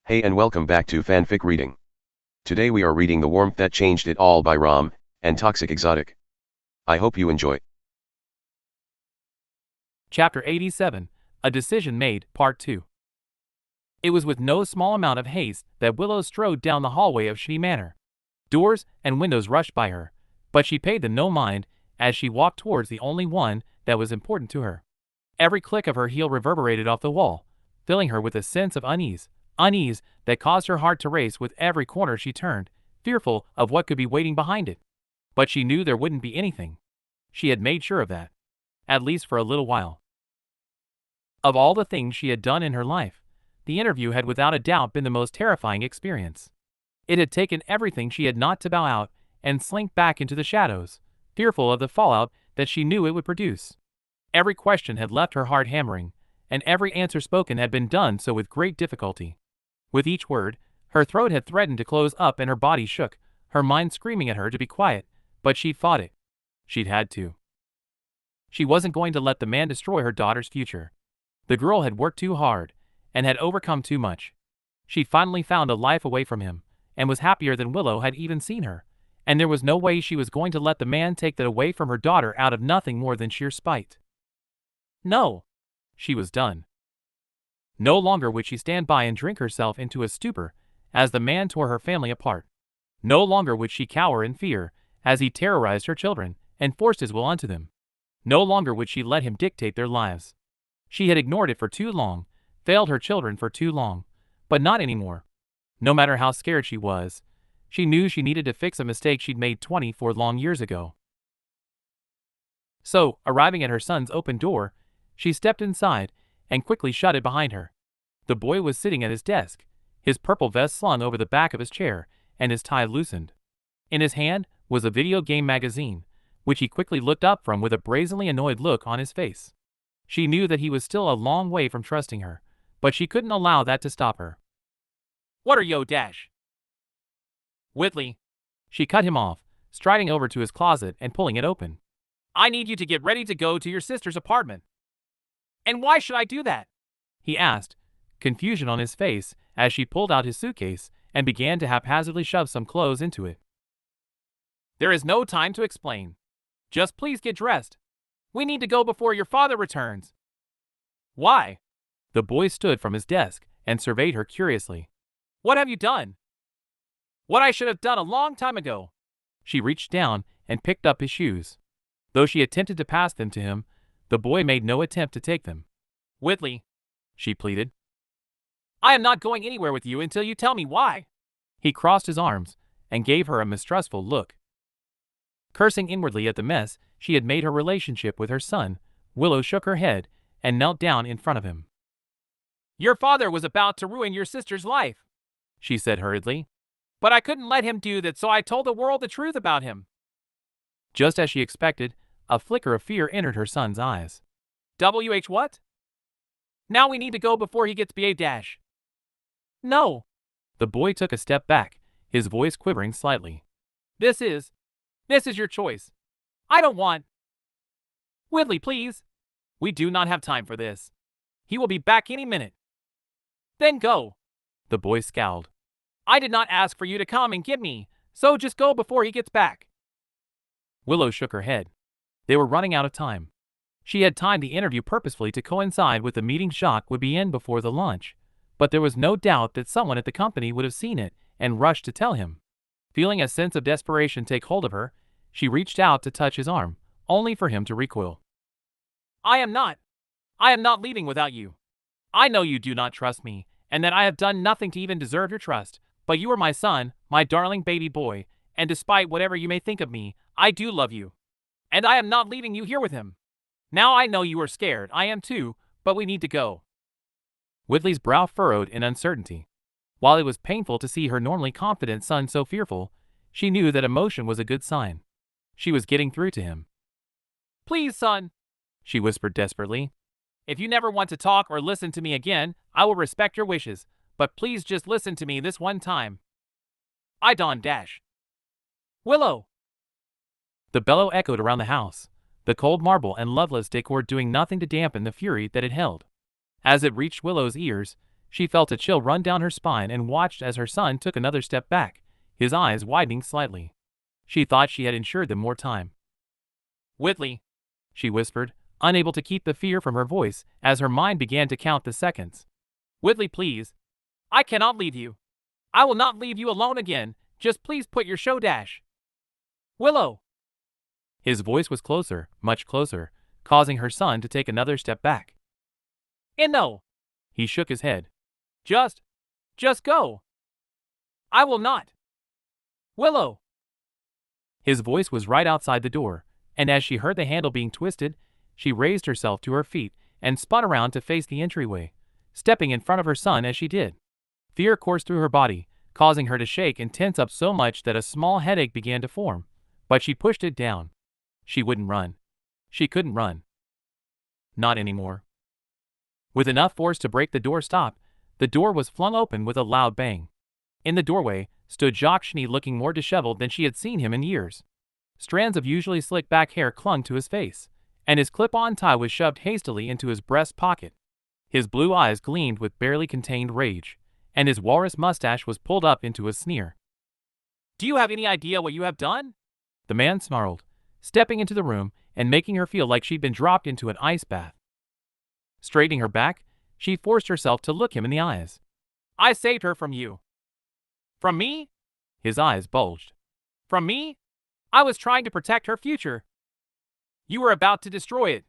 Hey and welcome back to Fanfic Reading. Today we are reading The Warmth That Changed It All by Raalm and ToxicExotic. I hope you enjoy. Chapter 87, A Decision Made, Part 2. It was with no small amount of haste that Willow strode down the hallway of Shitty Manor. Doors and windows rushed by her, but she paid them no mind as she walked towards the only one that was important to her. Every click of her heel reverberated off the wall, filling her with a sense of unease that caused her heart to race with every corner she turned, fearful of what could be waiting behind it. But she knew there wouldn't be anything. She had made sure of that, at least for a little while. Of all the things she had done in her life, the interview had without a doubt been the most terrifying experience. It had taken everything she had not to bow out and slink back into the shadows, fearful of the fallout that she knew it would produce. Every question had left her heart hammering, and every answer spoken had been done so with great difficulty. With each word, her throat had threatened to close up and her body shook, her mind screaming at her to be quiet, but she fought it. She'd had to. She wasn't going to let the man destroy her daughter's future. The girl had worked too hard, and had overcome too much. She'd finally found a life away from him, and was happier than Willow had even seen her, and there was no way she was going to let the man take that away from her daughter out of nothing more than sheer spite. No. She was done. No longer would she stand by and drink herself into a stupor as the man tore her family apart. No longer would she cower in fear as he terrorized her children and forced his will onto them. No longer would she let him dictate their lives. She had ignored it for too long, failed her children for too long, but not anymore. No matter how scared she was, she knew she needed to fix a mistake she'd made 24 long years ago. So, arriving at her son's open door, she stepped inside and quickly shut it behind her. The boy was sitting at his desk, his purple vest slung over the back of his chair and his tie loosened. In his hand was a video game magazine, which he quickly looked up from with a brazenly annoyed look on his face. She knew that he was still a long way from trusting her, but she couldn't allow that to stop her. "What are yo dash?" "Whitley." She cut him off, striding over to his closet and pulling it open. "I need you to get ready to go to your sister's apartment." "And why should I do that?" he asked, confusion on his face as she pulled out his suitcase and began to haphazardly shove some clothes into it. "There is no time to explain. Just please get dressed. We need to go before your father returns." "Why?" The boy stood from his desk and surveyed her curiously. "What have you done?" "What I should have done a long time ago." She reached down and picked up his shoes. Though she attempted to pass them to him, the boy made no attempt to take them. "Whitley," she pleaded. "I am not going anywhere with you until you tell me why." He crossed his arms and gave her a mistrustful look. Cursing inwardly at the mess she had made her relationship with her son, Willow shook her head and knelt down in front of him. "Your father was about to ruin your sister's life," she said hurriedly. "But I couldn't let him do that, so I told the world the truth about him." Just as she expected, a flicker of fear entered her son's eyes. "WH what? Now we need to go before he gets BA dash." "No." The boy took a step back, his voice quivering slightly. This is your choice. I don't want." "Whitley, please. We do not have time for this. He will be back any minute." "Then go." The boy scowled. "I did not ask for you to come and get me, so just go before he gets back." Willow shook her head. They were running out of time. She had timed the interview purposefully to coincide with the meeting Jacques would be in before the lunch, but there was no doubt that someone at the company would have seen it and rushed to tell him. Feeling a sense of desperation take hold of her, she reached out to touch his arm, only for him to recoil. I am not leaving without you. I know you do not trust me, and that I have done nothing to even deserve your trust, but you are my son, my darling baby boy, and despite whatever you may think of me, I do love you. And I am not leaving you here with him. Now I know you are scared, I am too, but we need to go." Whitley's brow furrowed in uncertainty. While it was painful to see her normally confident son so fearful, she knew that emotion was a good sign. She was getting through to him. "Please, son," she whispered desperately. "If you never want to talk or listen to me again, I will respect your wishes, but please just listen to me this one time. I don't dash." "Willow!" The bellow echoed around the house, the cold marble and loveless decor doing nothing to dampen the fury that it held. As it reached Willow's ears, She felt a chill run down her spine and watched as her son took another step back, his eyes widening slightly. She thought she had ensured them more time. "Whitley," she whispered, unable to keep the fear from her voice as her mind began to count the seconds. "Whitley, please. I cannot leave you. I will not leave you alone again. Just please put your show dash. Willow." His voice was closer, much closer, causing her son to take another step back. "And no." He shook his head. Just go. I will not. Willow." His voice was right outside the door, and as she heard the handle being twisted, she raised herself to her feet and spun around to face the entryway, stepping in front of her son as she did. Fear coursed through her body, causing her to shake and tense up so much that a small headache began to form, but she pushed it down. She wouldn't run. She couldn't run. Not anymore. With enough force to break the door stop, the door was flung open with a loud bang. In the doorway stood Jacques Cheney, looking more disheveled than she had seen him in years. Strands of usually slick back hair clung to his face, and his clip-on tie was shoved hastily into his breast pocket. His blue eyes gleamed with barely contained rage, and his walrus mustache was pulled up into a sneer. "Do you have any idea what you have done?" the man snarled, stepping into the room and making her feel like she'd been dropped into an ice bath. Straightening her back, she forced herself to look him in the eyes. "I saved her from you." "From me?" His eyes bulged. "From me? I was trying to protect her future. You were about to destroy it.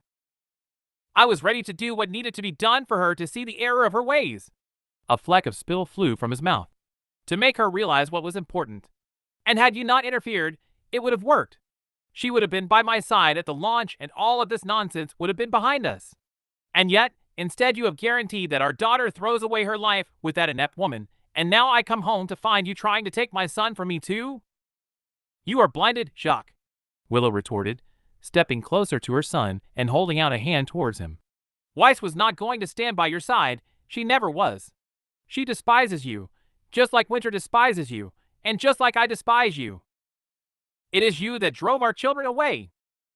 I was ready to do what needed to be done for her to see the error of her ways." A fleck of spill flew from his mouth. "To make her realize what was important. And had you not interfered, it would have worked. She would have been by my side at the launch and all of this nonsense would have been behind us. And yet, instead you have guaranteed that our daughter throws away her life with that inept woman, and now I come home to find you trying to take my son from me too?" "You are blinded, Jacques," Willow retorted, stepping closer to her son and holding out a hand towards him. "Weiss was not going to stand by your side. She never was. She despises you, just like Winter despises you, and just like I despise you. It is you that drove our children away.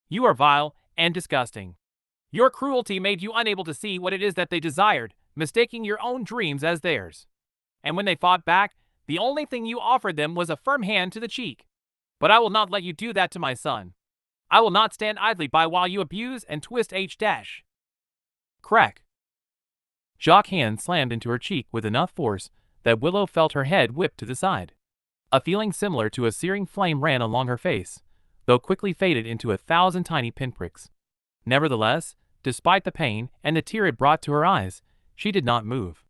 You are vile and disgusting. Your cruelty made you unable to see what it is that they desired, mistaking your own dreams as theirs. And when they fought back, the only thing you offered them was a firm hand to the cheek. But I will not let you do that to my son. I will not stand idly by while you abuse and twist H-. Crack. Jacques' hand slammed into her cheek with enough force that Willow felt her head whip to the side. A feeling similar to a searing flame ran along her face, though quickly faded into 1,000 tiny pinpricks. Nevertheless, despite the pain and the tear it brought to her eyes, she did not move.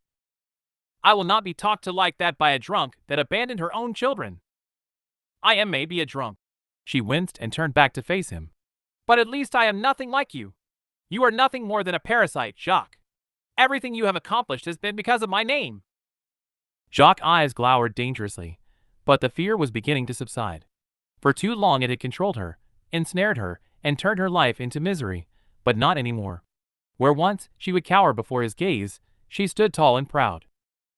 "I will not be talked to like that by a drunk that abandoned her own children. I am maybe a drunk." She winced and turned back to face him. "But at least I am nothing like you. You are nothing more than a parasite, Jacques. Everything you have accomplished has been because of my name." Jacques' eyes glowered dangerously, but the fear was beginning to subside. For too long it had controlled her, ensnared her, and turned her life into misery, but not anymore. Where once she would cower before his gaze, she stood tall and proud,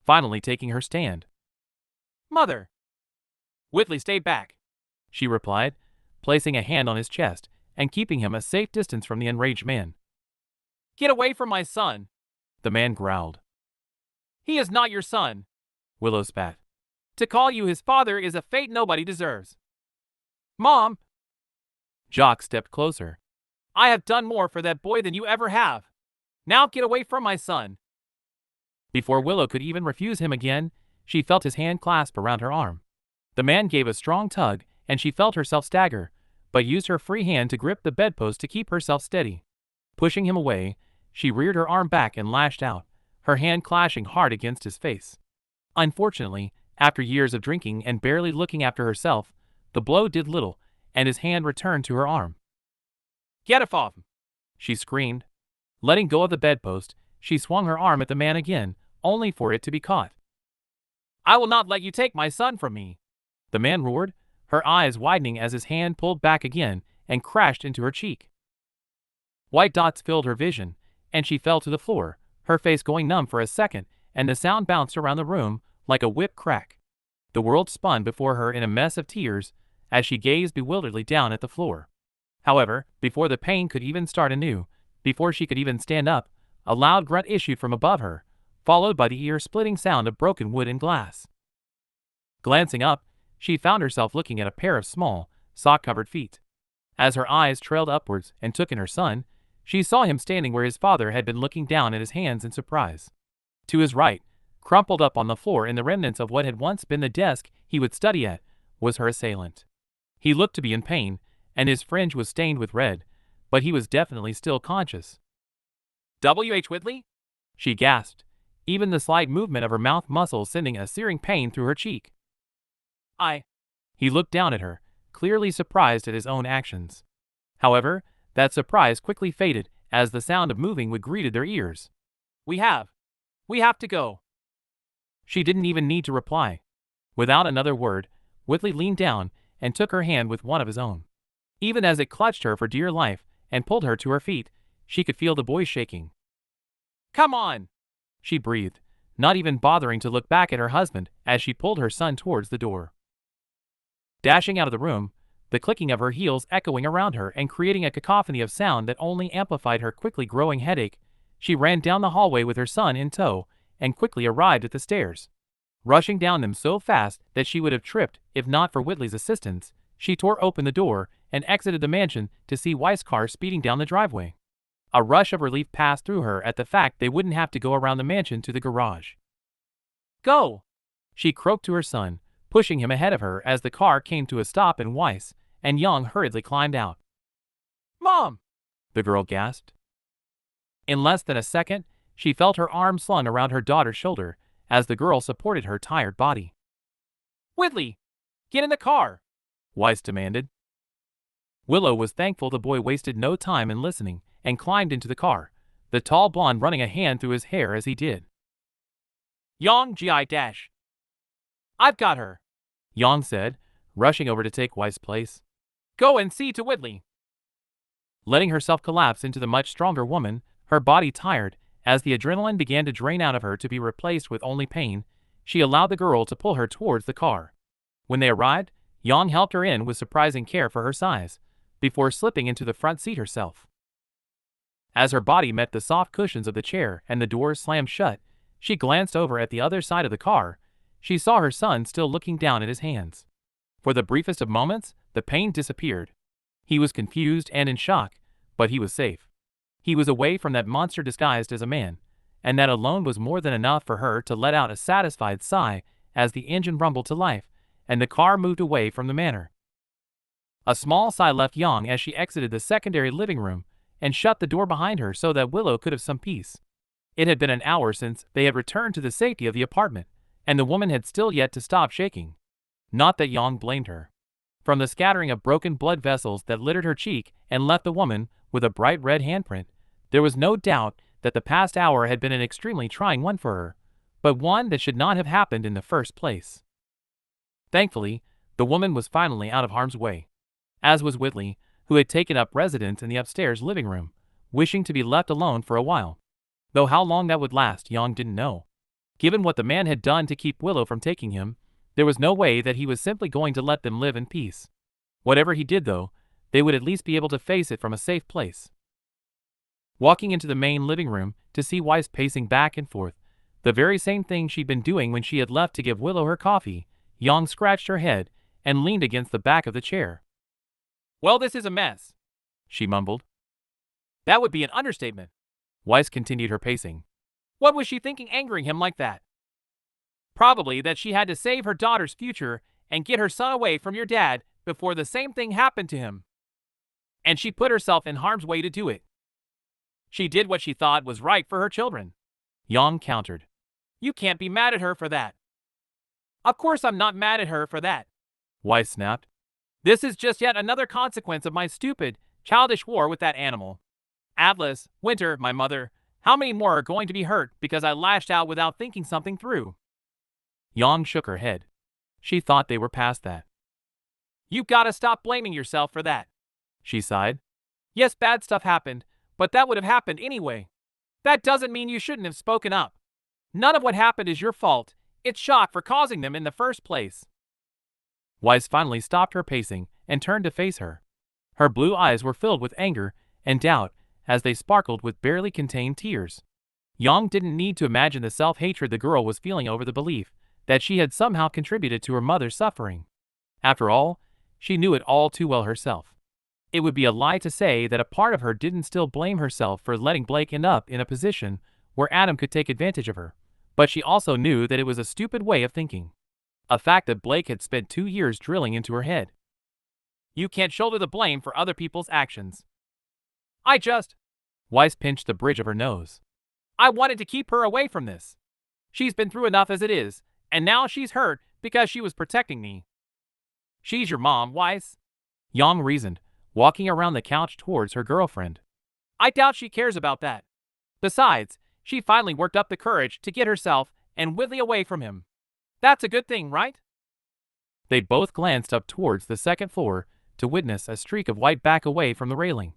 finally taking her stand. "Mother!" "Whitley, stay back," she replied, placing a hand on his chest and keeping him a safe distance from the enraged man. "Get away from my son," the man growled. "He is not your son," Willow spat. "To call you his father is a fate nobody deserves." "Mom!" Jacques stepped closer. "I have done more for that boy than you ever have. Now get away from my son." Before Willow could even refuse him again, she felt his hand clasp around her arm. The man gave a strong tug, and she felt herself stagger, but used her free hand to grip the bedpost to keep herself steady. Pushing him away, she reared her arm back and lashed out, her hand clashing hard against his face. Unfortunately, after years of drinking and barely looking after herself, the blow did little, and his hand returned to her arm. "Get off!" she screamed. Letting go of the bedpost, she swung her arm at the man again, only for it to be caught. "I will not let you take my son from me," the man roared, her eyes widening as his hand pulled back again and crashed into her cheek. White dots filled her vision, and she fell to the floor, her face going numb for a second, and the sound bounced around the room like a whip crack. The world spun before her in a mess of tears as she gazed bewilderedly down at the floor. However, before the pain could even start anew, before she could even stand up, a loud grunt issued from above her, followed by the ear-splitting sound of broken wood and glass. Glancing up, she found herself looking at a pair of small, sock-covered feet. As her eyes trailed upwards and took in her son, she saw him standing where his father had been, looking down at his hands in surprise. To his right, crumpled up on the floor in the remnants of what had once been the desk he would study at, was her assailant. He looked to be in pain, and his fringe was stained with red, but he was definitely still conscious. "W.H. Whitley?" she gasped, even the slight movement of her mouth muscles sending a searing pain through her cheek. He looked down at her, clearly surprised at his own actions. However, that surprise quickly faded as the sound of moving wood greeted their ears. We have to go." She didn't even need to reply. Without another word, Whitley leaned down and took her hand with one of his own. Even as it clutched her for dear life and pulled her to her feet, she could feel the boy shaking. "Come on," she breathed, not even bothering to look back at her husband as she pulled her son towards the door. Dashing out of the room, the clicking of her heels echoing around her and creating a cacophony of sound that only amplified her quickly growing headache, she ran down the hallway with her son in tow and quickly arrived at the stairs. Rushing down them so fast that she would have tripped if not for Whitley's assistance, she tore open the door and exited the mansion to see Weiss' car speeding down the driveway. A rush of relief passed through her at the fact they wouldn't have to go around the mansion to the garage. "Go!" she croaked to her son, pushing him ahead of her as the car came to a stop and Weiss and Young hurriedly climbed out. "Mom!" the girl gasped. In less than a second, she felt her arm slung around her daughter's shoulder as the girl supported her tired body. "Whitley, get in the car!" Weiss demanded. Willow was thankful the boy wasted no time in listening and climbed into the car, the tall blonde running a hand through his hair as he did. "Young G.I. I've got her," Young said, rushing over to take Weiss' place. "Go and see to Whitley." Letting herself collapse into the much stronger woman, her body tired, as the adrenaline began to drain out of her to be replaced with only pain, she allowed the girl to pull her towards the car. When they arrived, Young helped her in with surprising care for her size, before slipping into the front seat herself. As her body met the soft cushions of the chair and the doors slammed shut, she glanced over at the other side of the car. She saw her son still looking down at his hands. For the briefest of moments, the pain disappeared. He was confused and in shock, but he was safe. He was away from that monster disguised as a man, and that alone was more than enough for her to let out a satisfied sigh as the engine rumbled to life and the car moved away from the manor. A small sigh left Young as she exited the secondary living room and shut the door behind her so that Willow could have some peace. It had been an hour since they had returned to the safety of the apartment, and the woman had still yet to stop shaking. Not that Young blamed her. From the scattering of broken blood vessels that littered her cheek and left the woman with a bright red handprint, there was no doubt that the past hour had been an extremely trying one for her, but one that should not have happened in the first place. Thankfully, the woman was finally out of harm's way, as was Whitley, who had taken up residence in the upstairs living room, wishing to be left alone for a while. Though how long that would last, Young didn't know. Given what the man had done to keep Willow from taking him, there was no way that he was simply going to let them live in peace. Whatever he did, though, they would at least be able to face it from a safe place. Walking into the main living room to see Weiss pacing back and forth, the very same thing she'd been doing when she had left to give Willow her coffee, Young scratched her head and leaned against the back of the chair. "Well, this is a mess," she mumbled. "That would be an understatement." Weiss continued her pacing. "What was she thinking angering him like that? Probably that she had to save her daughter's future and get her son away from your dad before the same thing happened to him. And she put herself in harm's way to do it. She did what she thought was right for her children," Young countered. "You can't be mad at her for that." "Of course I'm not mad at her for that," Weiss snapped. "This is just yet another consequence of my stupid, childish war with that animal. Atlas, Winter, my mother, how many more are going to be hurt because I lashed out without thinking something through?" Young shook her head. She thought they were past that. "You've got to stop blaming yourself for that," she sighed. "Yes, bad stuff happened, but that would have happened anyway. That doesn't mean you shouldn't have spoken up. None of what happened is your fault. It's shock for causing them in the first place." Weiss finally stopped her pacing and turned to face her. Her blue eyes were filled with anger and doubt as they sparkled with barely contained tears. Yang didn't need to imagine the self-hatred the girl was feeling over the belief that she had somehow contributed to her mother's suffering. After all, she knew it all too well herself. It would be a lie to say that a part of her didn't still blame herself for letting Blake end up in a position where Adam could take advantage of her, but she also knew that it was a stupid way of thinking. A fact that Blake had spent 2 years drilling into her head. You can't shoulder the blame for other people's actions. Weiss pinched the bridge of her nose. I wanted to keep her away from this. She's been through enough as it is, and now she's hurt because she was protecting me. She's your mom, Weiss, Yang reasoned, walking around the couch towards her girlfriend. I doubt she cares about that. Besides, she finally worked up the courage to get herself and Whitley away from him. That's a good thing, right? They both glanced up towards the second floor to witness a streak of white back away from the railing.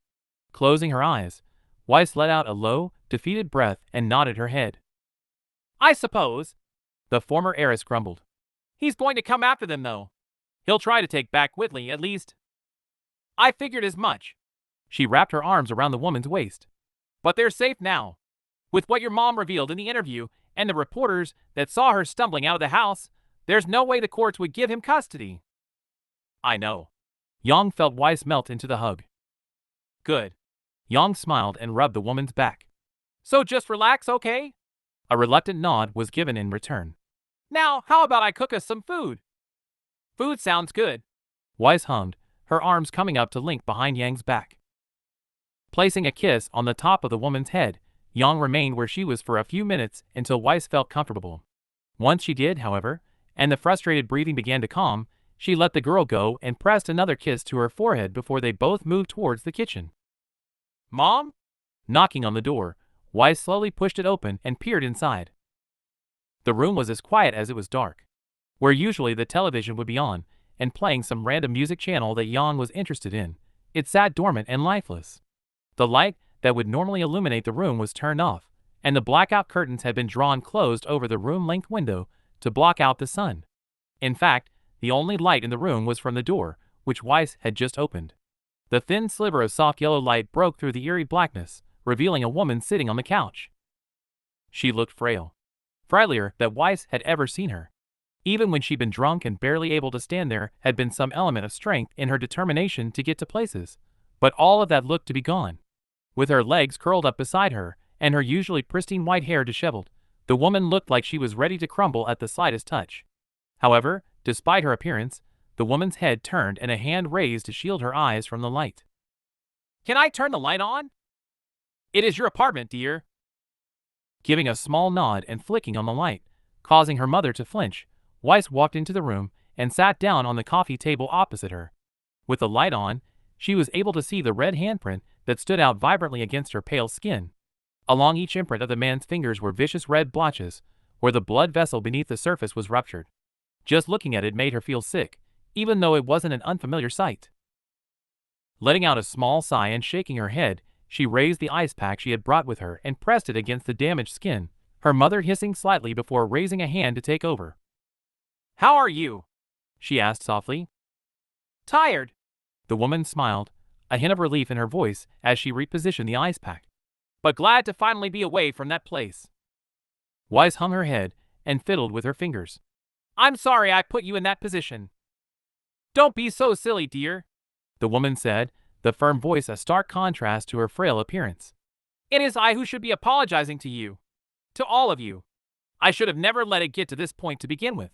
Closing her eyes, Weiss let out a low, defeated breath and nodded her head. I suppose, the former heiress grumbled. He's going to come after them, though. He'll try to take back Whitley, at least. I figured as much. She wrapped her arms around the woman's waist. But they're safe now. With what your mom revealed in the interview and the reporters that saw her stumbling out of the house, there's no way the courts would give him custody. I know. Yang felt Weiss melt into the hug. Good. Yang smiled and rubbed the woman's back. So just relax, okay? A reluctant nod was given in return. Now, how about I cook us some food? Food sounds good. Weiss hummed, her arms coming up to link behind Yang's back. Placing a kiss on the top of the woman's head, Yang remained where she was for a few minutes until Weiss felt comfortable. Once she did, however, and the frustrated breathing began to calm, she let the girl go and pressed another kiss to her forehead before they both moved towards the kitchen. Mom? Knocking on the door, Weiss slowly pushed it open and peered inside. The room was as quiet as it was dark. Where usually the television would be on and playing some random music channel that Yang was interested in, it sat dormant and lifeless. The light that would normally illuminate the room was turned off, and the blackout curtains had been drawn closed over the room-length window to block out the sun. In fact, the only light in the room was from the door, which Weiss had just opened. The thin sliver of soft yellow light broke through the eerie blackness, revealing a woman sitting on the couch. She looked frail. Frailier than Weiss had ever seen her. Even when she'd been drunk and barely able to stand there had been some element of strength in her determination to get to places. But all of that looked to be gone. With her legs curled up beside her, and her usually pristine white hair disheveled, the woman looked like she was ready to crumble at the slightest touch. However, despite her appearance, the woman's head turned and a hand raised to shield her eyes from the light. Can I turn the light on? It is your apartment, dear. Giving a small nod and flicking on the light, causing her mother to flinch, Weiss walked into the room and sat down on the coffee table opposite her. With the light on, she was able to see the red handprint that stood out vibrantly against her pale skin. Along each imprint of the man's fingers were vicious red blotches, where the blood vessel beneath the surface was ruptured. Just looking at it made her feel sick, even though it wasn't an unfamiliar sight. Letting out a small sigh and shaking her head, she raised the ice pack she had brought with her and pressed it against the damaged skin, her mother hissing slightly before raising a hand to take over. How are you? She asked softly. Tired. The woman smiled, a hint of relief in her voice as she repositioned the ice pack. But glad to finally be away from that place. Weiss hung her head and fiddled with her fingers. I'm sorry I put you in that position. Don't be so silly, dear, the woman said, the firm voice a stark contrast to her frail appearance. It is I who should be apologizing to you. To all of you. I should have never let it get to this point to begin with.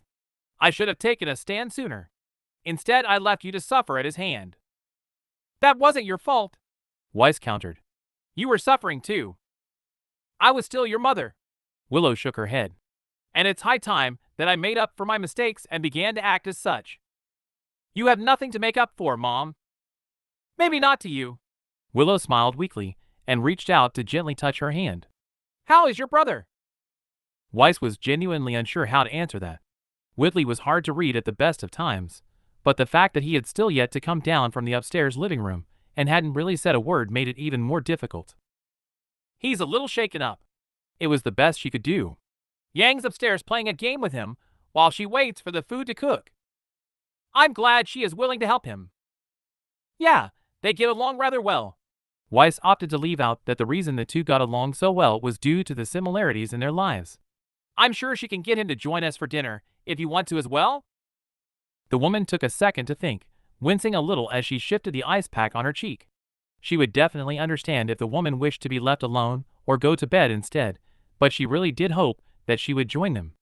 I should have taken a stand sooner. Instead, I left you to suffer at his hand. That wasn't your fault, Weiss countered. You were suffering too. I was still your mother. Willow shook her head. And it's high time that I made up for my mistakes and began to act as such. You have nothing to make up for, Mom. Maybe not to you. Willow smiled weakly and reached out to gently touch her hand. How is your brother? Weiss was genuinely unsure how to answer that. Whitley was hard to read at the best of times, but the fact that he had still yet to come down from the upstairs living room and hadn't really said a word made it even more difficult. He's a little shaken up. It was the best she could do. Yang's upstairs playing a game with him while she waits for the food to cook. I'm glad she is willing to help him. Yeah, they get along rather well. Weiss opted to leave out that the reason the two got along so well was due to the similarities in their lives. I'm sure she can get him to join us for dinner, if you want to as well. The woman took a second to think, wincing a little as she shifted the ice pack on her cheek. She would definitely understand if the woman wished to be left alone or go to bed instead, but she really did hope that she would join them.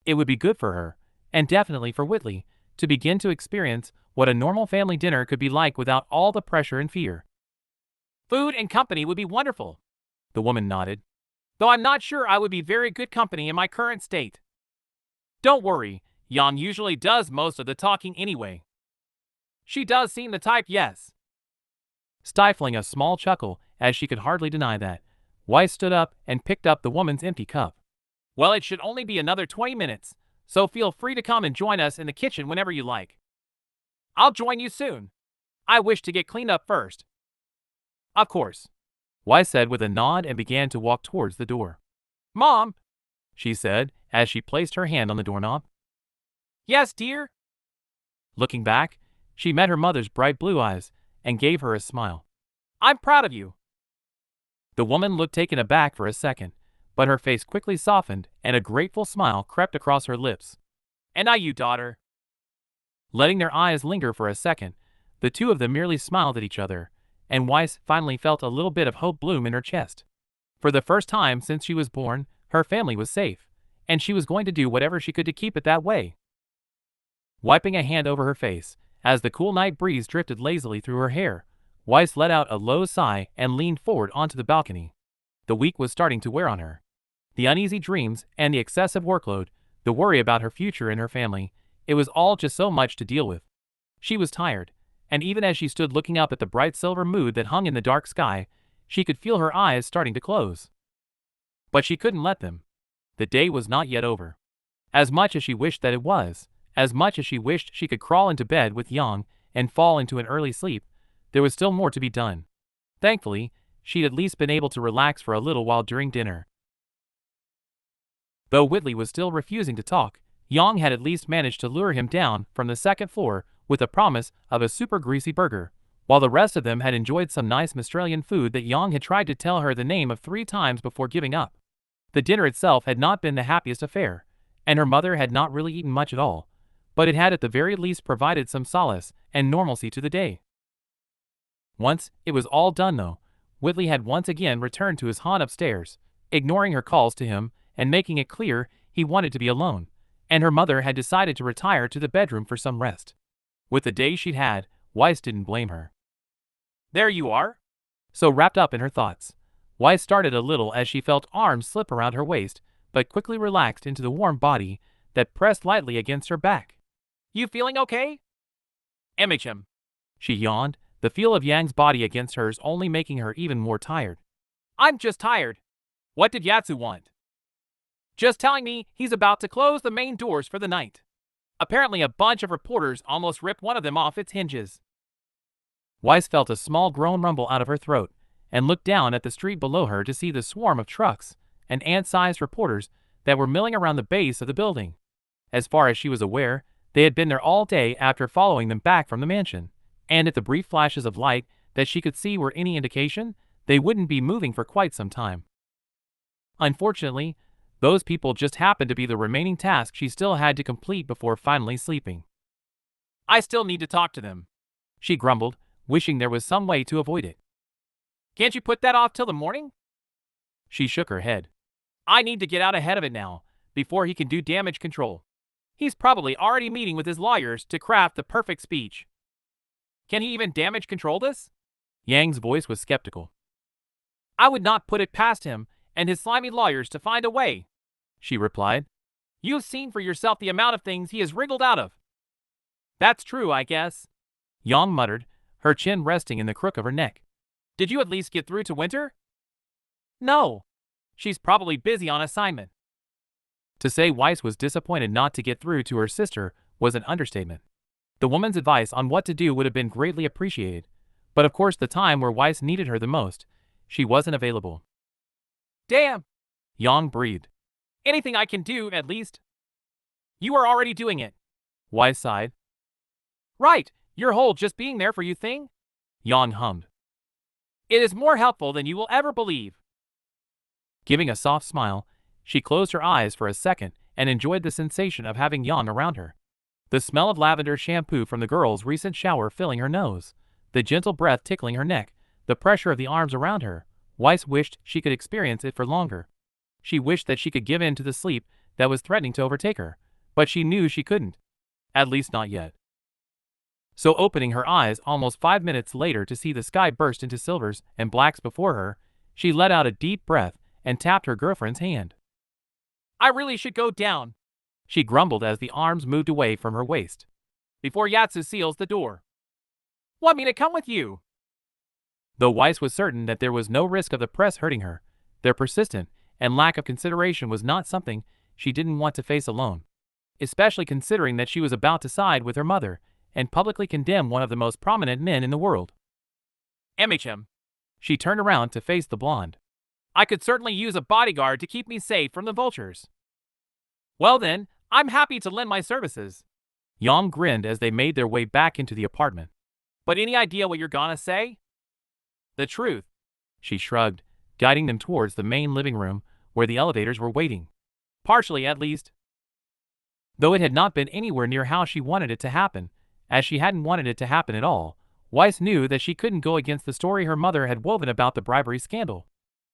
It would be good for her, and definitely for Whitley, to begin to experience what a normal family dinner could be like without all the pressure and fear. Food and company would be wonderful. The woman nodded. Though I'm not sure I would be very good company in my current state. Don't worry, Yang usually does most of the talking anyway. She does seem the type, yes. Stifling a small chuckle, as she could hardly deny that, Weiss stood up and picked up the woman's empty cup. Well, it should only be another 20 minutes, so feel free to come and join us in the kitchen whenever you like. I'll join you soon. I wish to get cleaned up first. Of course, Weiss said with a nod and began to walk towards the door. Mom, she said as she placed her hand on the doorknob. Yes, dear? Looking back, she met her mother's bright blue eyes and gave her a smile. I'm proud of you. The woman looked taken aback for a second, but her face quickly softened and a grateful smile crept across her lips. And I you, daughter. Letting their eyes linger for a second, the two of them merely smiled at each other, and Weiss finally felt a little bit of hope bloom in her chest. For the first time since she was born, her family was safe, and she was going to do whatever she could to keep it that way. Wiping a hand over her face, as the cool night breeze drifted lazily through her hair, Weiss let out a low sigh and leaned forward onto the balcony. The week was starting to wear on her. The uneasy dreams and the excessive workload, the worry about her future and her family, it was all just so much to deal with. She was tired, and even as she stood looking up at the bright silver moon that hung in the dark sky, she could feel her eyes starting to close. But she couldn't let them. The day was not yet over. As much as she wished that it was, as much as she wished she could crawl into bed with Yang and fall into an early sleep, there was still more to be done. Thankfully, she'd at least been able to relax for a little while during dinner. Though Whitley was still refusing to talk, Yang had at least managed to lure him down from the second floor with a promise of a super greasy burger, while the rest of them had enjoyed some nice Australian food that Yang had tried to tell her the name of 3 times before giving up. The dinner itself had not been the happiest affair, and her mother had not really eaten much at all, but it had at the very least provided some solace and normalcy to the day. Once it was all done though, Whitley had once again returned to his haunt upstairs, ignoring her calls to him and making it clear he wanted to be alone, and her mother had decided to retire to the bedroom for some rest. With the day she'd had, Weiss didn't blame her. There you are. So wrapped up in her thoughts, Weiss started a little as she felt arms slip around her waist, but quickly relaxed into the warm body that pressed lightly against her back. You feeling okay? MHM. She yawned, the feel of Yang's body against hers only making her even more tired. I'm just tired. What did Yatsu want? Just telling me he's about to close the main doors for the night. Apparently a bunch of reporters almost ripped one of them off its hinges. Weiss felt a small groan rumble out of her throat and looked down at the street below her to see the swarm of trucks and ant-sized reporters that were milling around the base of the building. As far as she was aware, they had been there all day after following them back from the mansion, and if the brief flashes of light that she could see were any indication, they wouldn't be moving for quite some time. Unfortunately, those people just happened to be the remaining task she still had to complete before finally sleeping. I still need to talk to them, she grumbled, wishing there was some way to avoid it. Can't you put that off till the morning? She shook her head. I need to get out ahead of it now, before he can do damage control. He's probably already meeting with his lawyers to craft the perfect speech. Can he even damage control this? Yang's voice was skeptical. I would not put it past him and his slimy lawyers to find a way, she replied. You've seen for yourself the amount of things he has wriggled out of. That's true, I guess, Yang muttered, her chin resting in the crook of her neck. Did you at least get through to Winter? No. She's probably busy on assignment. To say Weiss was disappointed not to get through to her sister was an understatement. The woman's advice on what to do would have been greatly appreciated, but of course the time where Weiss needed her the most, she wasn't available. Damn, Yang breathed. Anything I can do, at least. You are already doing it, Weiss sighed. Right, your whole just being there for you thing? Yang hummed. It is more helpful than you will ever believe. Giving a soft smile, she closed her eyes for a second and enjoyed the sensation of having Yang around her. The smell of lavender shampoo from the girl's recent shower filling her nose, the gentle breath tickling her neck, the pressure of the arms around her. Weiss wished she could experience it for longer. She wished that she could give in to the sleep that was threatening to overtake her, but she knew she couldn't. At least not yet. So opening her eyes almost 5 minutes later to see the sky burst into silvers and blacks before her, she let out a deep breath and tapped her girlfriend's hand. I really should go down, she grumbled as the arms moved away from her waist. Before Yatsu seals the door. Want me to come with you? Though Weiss was certain that there was no risk of the press hurting her, their persistent and lack of consideration was not something she didn't want to face alone, especially considering that she was about to side with her mother and publicly condemn one of the most prominent men in the world. MHM. She turned around to face the blonde. I could certainly use a bodyguard to keep me safe from the vultures. Well then, I'm happy to lend my services. Yang grinned as they made their way back into the apartment. But any idea what you're gonna say? The truth. She shrugged, guiding them towards the main living room where the elevators were waiting. Partially at least. Though it had not been anywhere near how she wanted it to happen, as she hadn't wanted it to happen at all, Weiss knew that she couldn't go against the story her mother had woven about the bribery scandal.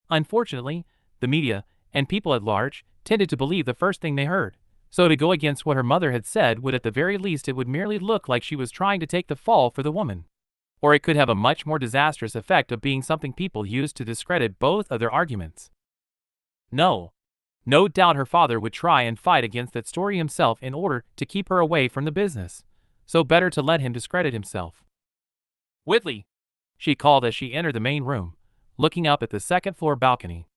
Unfortunately, the media and people at large tended to believe the first thing they heard, so to go against what her mother had said would at the very least it would merely look like she was trying to take the fall for the woman. Or it could have a much more disastrous effect of being something people used to discredit both of their arguments. No doubt her father would try and fight against that story himself in order to keep her away from the business, so better to let him discredit himself. Whitley, she called as she entered the main room, looking up at the second-floor balcony.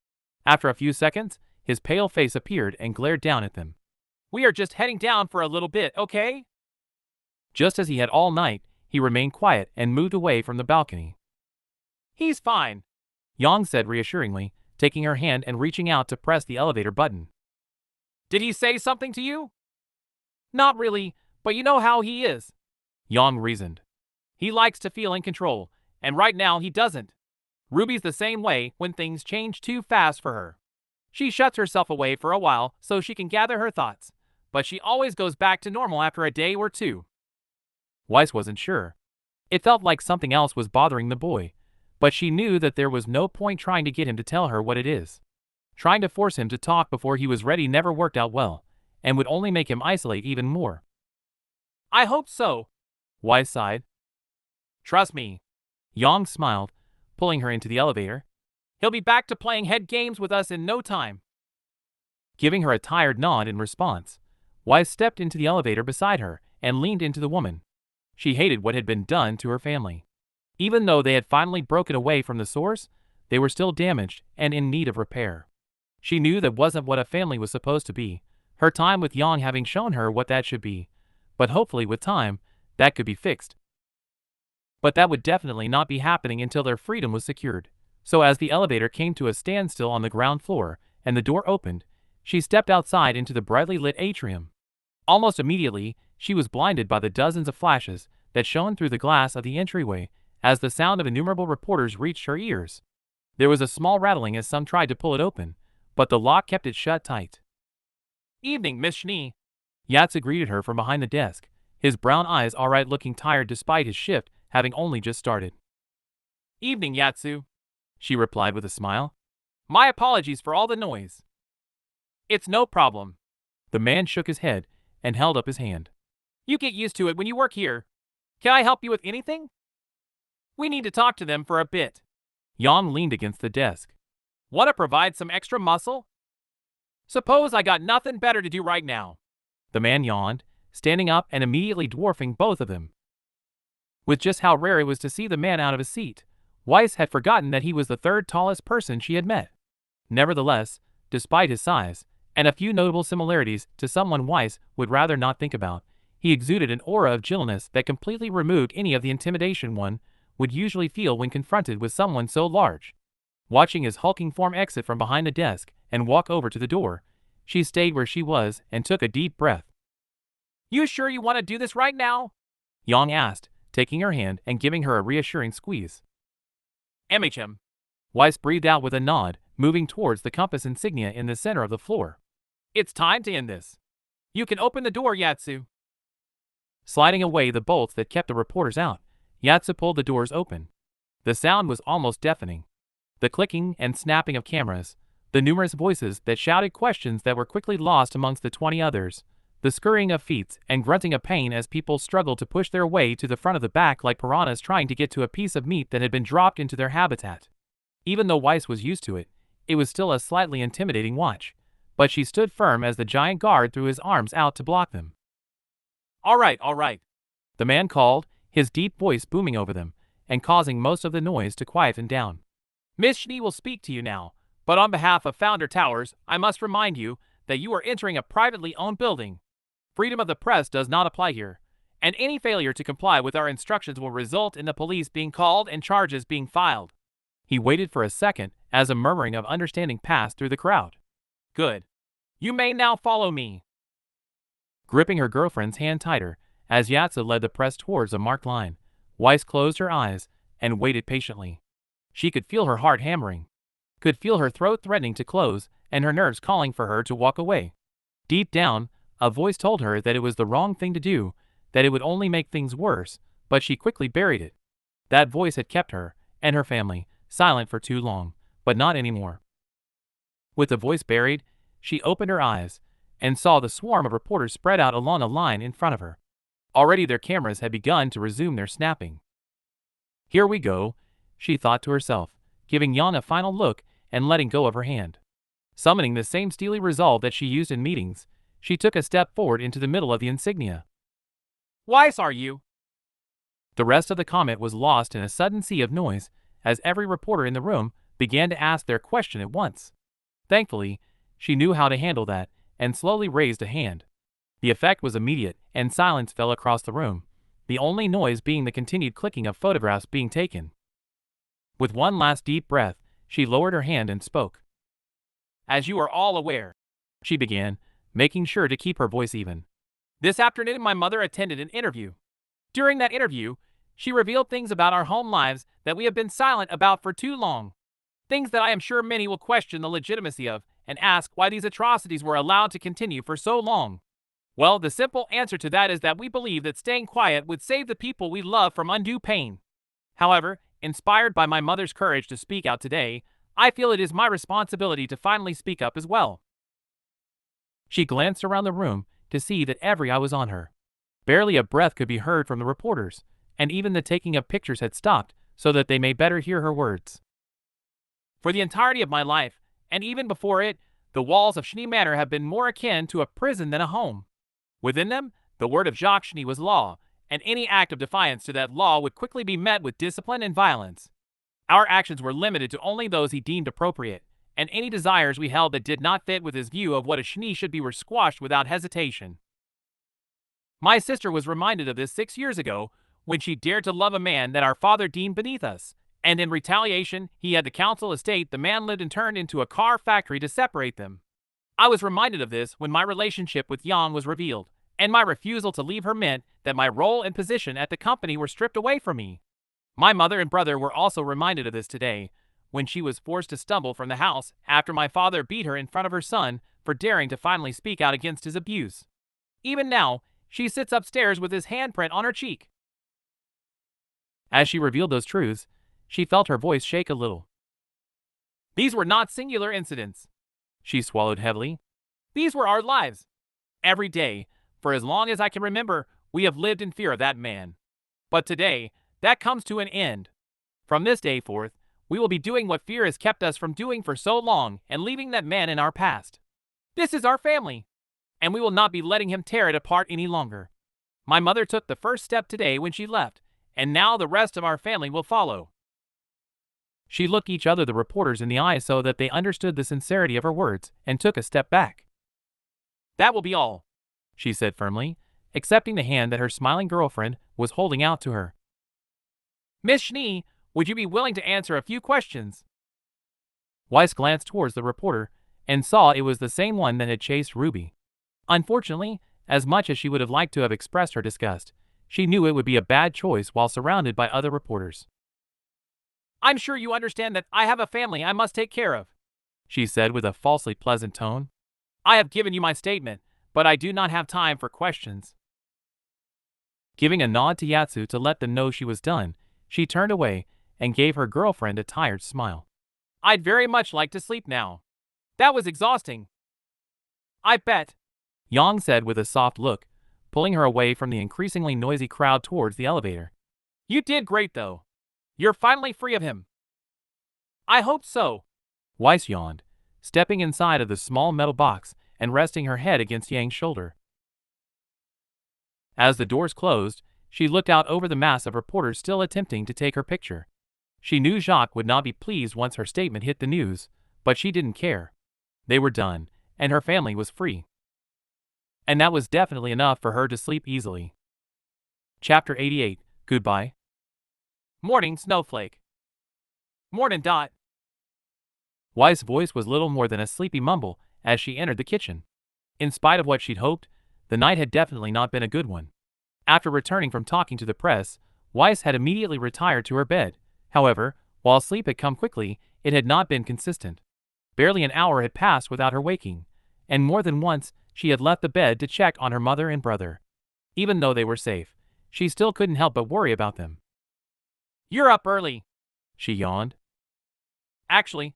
After a few seconds, his pale face appeared and glared down at them. We are just heading down for a little bit, okay? Just as he had all night, he remained quiet and moved away from the balcony. He's fine, Yang said reassuringly, taking her hand and reaching out to press the elevator button. Did he say something to you? Not really, but you know how he is, Yang reasoned. He likes to feel in control, and right now he doesn't. Ruby's the same way when things change too fast for her. She shuts herself away for a while so she can gather her thoughts, but she always goes back to normal after a day or two. Weiss wasn't sure. It felt like something else was bothering the boy, but she knew that there was no point trying to get him to tell her what it is. Trying to force him to talk before he was ready never worked out well, and would only make him isolate even more. I hope so, Weiss sighed. Trust me. Yang smiled, pulling her into the elevator. He'll be back to playing head games with us in no time. Giving her a tired nod in response, Weiss stepped into the elevator beside her and leaned into the woman. She hated what had been done to her family. Even though they had finally broken away from the source, they were still damaged and in need of repair. She knew that wasn't what a family was supposed to be, her time with Yang having shown her what that should be, but hopefully with time, that could be fixed. But that would definitely not be happening until their freedom was secured. So as the elevator came to a standstill on the ground floor and the door opened, she stepped outside into the brightly lit atrium. Almost immediately, she was blinded by the dozens of flashes that shone through the glass of the entryway as the sound of innumerable reporters reached her ears. There was a small rattling as some tried to pull it open, but the lock kept it shut tight. Evening, Miss Schnee. Yatsu greeted her from behind the desk, his brown eyes alright looking tired despite his shift having only just started. Evening, Yatsu, she replied with a smile. My apologies for all the noise. It's no problem. The man shook his head and held up his hand. You get used to it when you work here. Can I help you with anything? We need to talk to them for a bit. Yang leaned against the desk. Want to provide some extra muscle? Suppose I got nothing better to do right now. The man yawned, standing up and immediately dwarfing both of them. With just how rare it was to see the man out of his seat, Weiss had forgotten that he was the third tallest person she had met. Nevertheless, despite his size, and a few notable similarities to someone Weiss would rather not think about, he exuded an aura of gentleness that completely removed any of the intimidation one would usually feel when confronted with someone so large. Watching his hulking form exit from behind the desk and walk over to the door, she stayed where she was and took a deep breath. You sure you want to do this right now? Yang asked, taking her hand and giving her a reassuring squeeze. MHM. Weiss breathed out with a nod, moving towards the compass insignia in the center of the floor. It's time to end this. You can open the door, Yatsu. Sliding away the bolts that kept the reporters out, Yatsu pulled the doors open. The sound was almost deafening. The clicking and snapping of cameras, the numerous voices that shouted questions that were quickly lost amongst the 20 others, the scurrying of feet and grunting of pain as people struggled to push their way to the front of the back like piranhas trying to get to a piece of meat that had been dropped into their habitat. Even though Weiss was used to it, it was still a slightly intimidating watch, but she stood firm as the giant guard threw his arms out to block them. All right, the man called, his deep voice booming over them and causing most of the noise to quieten down. Miss Schnee will speak to you now, but on behalf of Founder Towers, I must remind you that you are entering a privately owned building. Freedom of the press does not apply here, and any failure to comply with our instructions will result in the police being called and charges being filed. He waited for a second as a murmuring of understanding passed through the crowd. Good. You may now follow me. Gripping her girlfriend's hand tighter, as Yatsu led the press towards a marked line, Weiss closed her eyes and waited patiently. She could feel her heart hammering, could feel her throat threatening to close and her nerves calling for her to walk away. Deep down, a voice told her that it was the wrong thing to do, that it would only make things worse, but she quickly buried it. That voice had kept her, and her family, silent for too long, but not anymore. With the voice buried, she opened her eyes and saw the swarm of reporters spread out along a line in front of her. Already their cameras had begun to resume their snapping. Here we go, she thought to herself, giving Yang a final look and letting go of her hand. Summoning the same steely resolve that she used in meetings, she took a step forward into the middle of the insignia. Weiss, are you? The rest of the comment was lost in a sudden sea of noise as every reporter in the room began to ask their question at once. Thankfully, she knew how to handle that and slowly raised a hand. The effect was immediate and silence fell across the room, the only noise being the continued clicking of photographs being taken. With one last deep breath, she lowered her hand and spoke. As you are all aware, she began, making sure to keep her voice even. This afternoon my mother attended an interview. During that interview, she revealed things about our home lives that we have been silent about for too long. Things that I am sure many will question the legitimacy of and ask why these atrocities were allowed to continue for so long. Well, the simple answer to that is that we believe that staying quiet would save the people we love from undue pain. However, inspired by my mother's courage to speak out today, I feel it is my responsibility to finally speak up as well. She glanced around the room to see that every eye was on her. Barely a breath could be heard from the reporters, and even the taking of pictures had stopped so that they may better hear her words. For the entirety of my life, and even before it, the walls of Schnee Manor have been more akin to a prison than a home. Within them, the word of Jacques Schnee was law, and any act of defiance to that law would quickly be met with discipline and violence. Our actions were limited to only those he deemed appropriate, and any desires we held that did not fit with his view of what a Schnee should be were squashed without hesitation. My sister was reminded of this 6 years ago when she dared to love a man that our father deemed beneath us, and in retaliation he had the council estate the man lived and turned into a car factory to separate them. I was reminded of this when my relationship with Yang was revealed, and my refusal to leave her meant that my role and position at the company were stripped away from me. My mother and brother were also reminded of this today, when she was forced to stumble from the house after my father beat her in front of her son for daring to finally speak out against his abuse. Even now, she sits upstairs with his handprint on her cheek. As she revealed those truths, she felt her voice shake a little. These were not singular incidents. She swallowed heavily. These were our lives. Every day, for as long as I can remember, we have lived in fear of that man. But today, that comes to an end. From this day forth, we will be doing what fear has kept us from doing for so long and leaving that man in our past. This is our family, and we will not be letting him tear it apart any longer. My mother took the first step today when she left, and now the rest of our family will follow. She looked each other, the reporters, in the eyes so that they understood the sincerity of her words and took a step back. That will be all, she said firmly, accepting the hand that her smiling girlfriend was holding out to her. Miss Schnee, would you be willing to answer a few questions? Weiss glanced towards the reporter and saw it was the same one that had chased Ruby. Unfortunately, as much as she would have liked to have expressed her disgust, she knew it would be a bad choice while surrounded by other reporters. I'm sure you understand that I have a family I must take care of, she said with a falsely pleasant tone. I have given you my statement, but I do not have time for questions. Giving a nod to Yatsu to let them know she was done, she turned away and gave her girlfriend a tired smile. I'd very much like to sleep now. That was exhausting. I bet, Yang said with a soft look, pulling her away from the increasingly noisy crowd towards the elevator. You did great though. You're finally free of him. I hope so, Weiss yawned, stepping inside of the small metal box and resting her head against Yang's shoulder. As the doors closed, she looked out over the mass of reporters still attempting to take her picture. She knew Jacques would not be pleased once her statement hit the news, but she didn't care. They were done, and her family was free. And that was definitely enough for her to sleep easily. Chapter 88, Goodbye. Morning, Snowflake. Morning, Dot. Weiss' voice was little more than a sleepy mumble as she entered the kitchen. In spite of what she'd hoped, the night had definitely not been a good one. After returning from talking to the press, Weiss had immediately retired to her bed. However, while sleep had come quickly, it had not been consistent. Barely an hour had passed without her waking, and more than once she had left the bed to check on her mother and brother. Even though they were safe, she still couldn't help but worry about them. You're up early, she yawned. Actually,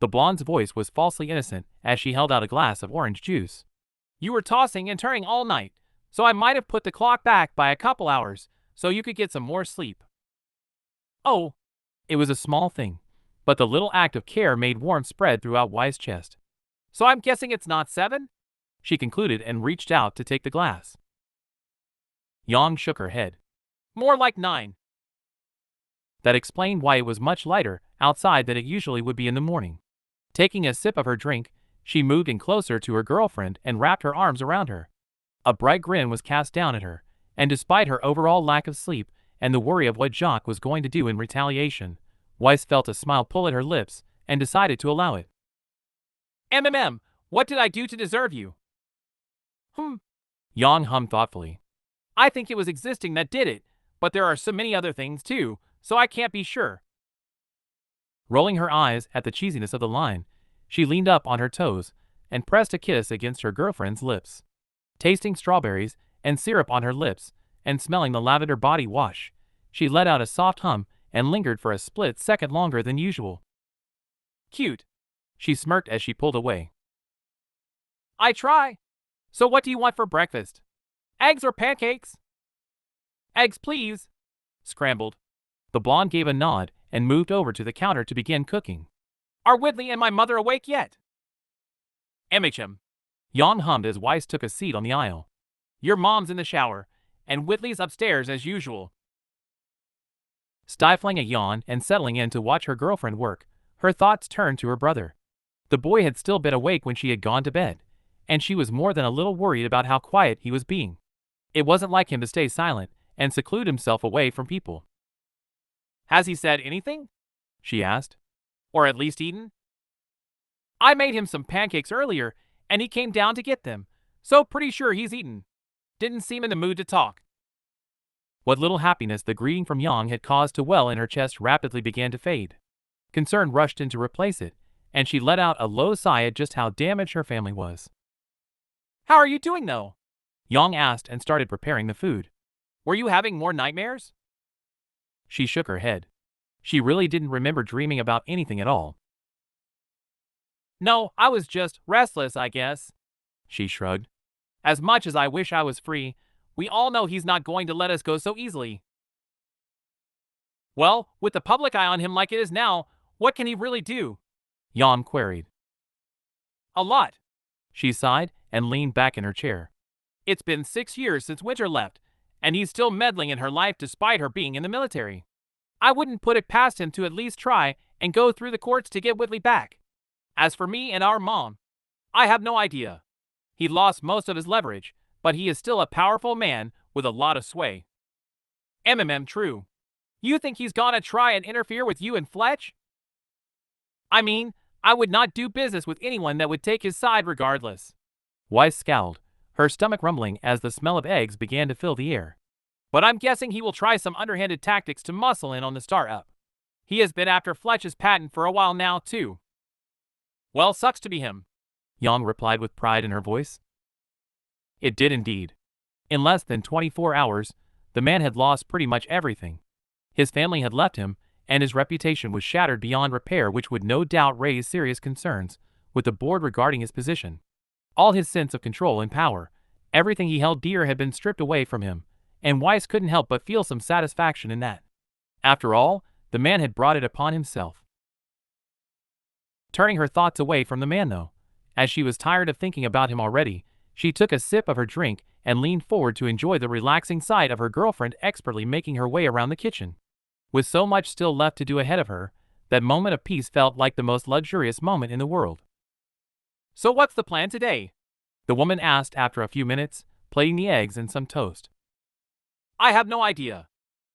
the blonde's voice was falsely innocent as she held out a glass of orange juice. You were tossing and turning all night, so I might have put the clock back by a couple hours so you could get some more sleep. Oh, it was a small thing, but the little act of care made warmth spread throughout Weiss' chest. So I'm guessing it's not 7? She concluded and reached out to take the glass. Yang shook her head. More like 9. That explained why it was much lighter outside than it usually would be in the morning. Taking a sip of her drink, she moved in closer to her girlfriend and wrapped her arms around her. A bright grin was cast down at her, and despite her overall lack of sleep and the worry of what Jacques was going to do in retaliation, Weiss felt a smile pull at her lips and decided to allow it. What did I do to deserve you? Yang hummed thoughtfully. I think it was existing that did it, but there are so many other things too, so I can't be sure. Rolling her eyes at the cheesiness of the line, she leaned up on her toes and pressed a kiss against her girlfriend's lips. Tasting strawberries and syrup on her lips and smelling the lavender body wash, she let out a soft hum and lingered for a split second longer than usual. Cute, she smirked as she pulled away. I try. So what do you want for breakfast? Eggs or pancakes? Eggs, please. Scrambled. The blonde gave a nod and moved over to the counter to begin cooking. Are Whitley and my mother awake yet? MHM. Yang hummed as Weiss took a seat on the aisle. Your mom's in the shower, and Whitley's upstairs as usual. Stifling a yawn and settling in to watch her girlfriend work, her thoughts turned to her brother. The boy had still been awake when she had gone to bed, and she was more than a little worried about how quiet he was being. It wasn't like him to stay silent and seclude himself away from people. Has he said anything? She asked. Or at least eaten? I made him some pancakes earlier, and he came down to get them, so pretty sure he's eaten. Didn't seem in the mood to talk. What little happiness the greeting from Yang had caused to well in her chest rapidly began to fade. Concern rushed in to replace it, and she let out a low sigh at just how damaged her family was. How are you doing, though? Yang asked and started preparing the food. Were you having more nightmares? She shook her head. She really didn't remember dreaming about anything at all. No, I was just restless, I guess. She shrugged. As much as I wish I was free, we all know he's not going to let us go so easily. Well, with the public eye on him like it is now, what can he really do? Yang queried. A lot. She sighed and leaned back in her chair. It's been 6 years since Winter left, and he's still meddling in her life despite her being in the military. I wouldn't put it past him to at least try and go through the courts to get Whitley back. As for me and our mom, I have no idea. He lost most of his leverage, but he is still a powerful man with a lot of sway. True. You think he's gonna try and interfere with you and Fletch? I mean, I would not do business with anyone that would take his side regardless. Weiss scowled, her stomach rumbling as the smell of eggs began to fill the air. But I'm guessing he will try some underhanded tactics to muscle in on the start-up. He has been after Fletch's patent for a while now, too. Well, sucks to be him, Yang replied with pride in her voice. It did indeed. In less than 24 hours, the man had lost pretty much everything. His family had left him, and his reputation was shattered beyond repair, which would no doubt raise serious concerns with the board regarding his position. All his sense of control and power, everything he held dear, had been stripped away from him, and Weiss couldn't help but feel some satisfaction in that. After all, the man had brought it upon himself. Turning her thoughts away from the man, though, as she was tired of thinking about him already, she took a sip of her drink and leaned forward to enjoy the relaxing sight of her girlfriend expertly making her way around the kitchen. With so much still left to do ahead of her, that moment of peace felt like the most luxurious moment in the world. So what's the plan today? The woman asked after a few minutes, plating the eggs and some toast. I have no idea,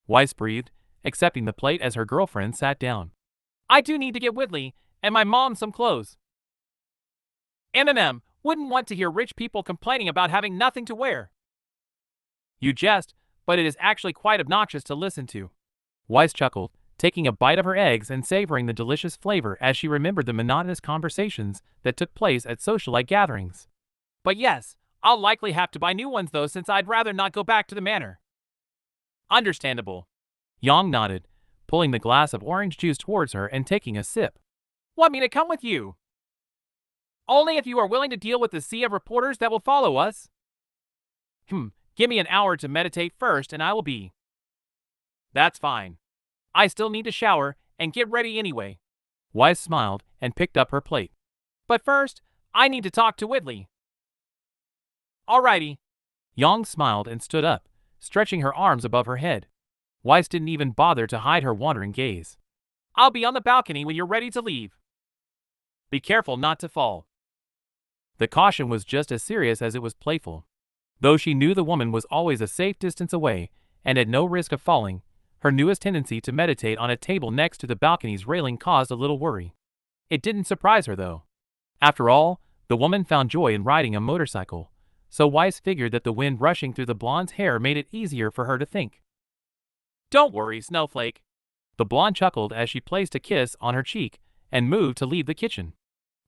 Weiss breathed, accepting the plate as her girlfriend sat down. I do need to get Whitley and my mom some clothes. Wouldn't want to hear rich people complaining about having nothing to wear. You jest, but it is actually quite obnoxious to listen to. Weiss chuckled, taking a bite of her eggs and savoring the delicious flavor as she remembered the monotonous conversations that took place at socialite gatherings. But yes, I'll likely have to buy new ones though, since I'd rather not go back to the manor. Understandable. Yang nodded, pulling the glass of orange juice towards her and taking a sip. Want me to come with you? Only if you are willing to deal with the sea of reporters that will follow us. Give me an hour to meditate first and I will be. That's fine. I still need to shower and get ready anyway. Weiss smiled and picked up her plate. But first, I need to talk to Whitley. Alrighty. Yang smiled and stood up, stretching her arms above her head. Weiss didn't even bother to hide her wandering gaze. I'll be on the balcony when you're ready to leave. Be careful not to fall. The caution was just as serious as it was playful. Though she knew the woman was always a safe distance away and at no risk of falling, her newest tendency to meditate on a table next to the balcony's railing caused a little worry. It didn't surprise her, though. After all, the woman found joy in riding a motorcycle, so Weiss figured that the wind rushing through the blonde's hair made it easier for her to think. Don't worry, Snowflake. The blonde chuckled as she placed a kiss on her cheek and moved to leave the kitchen.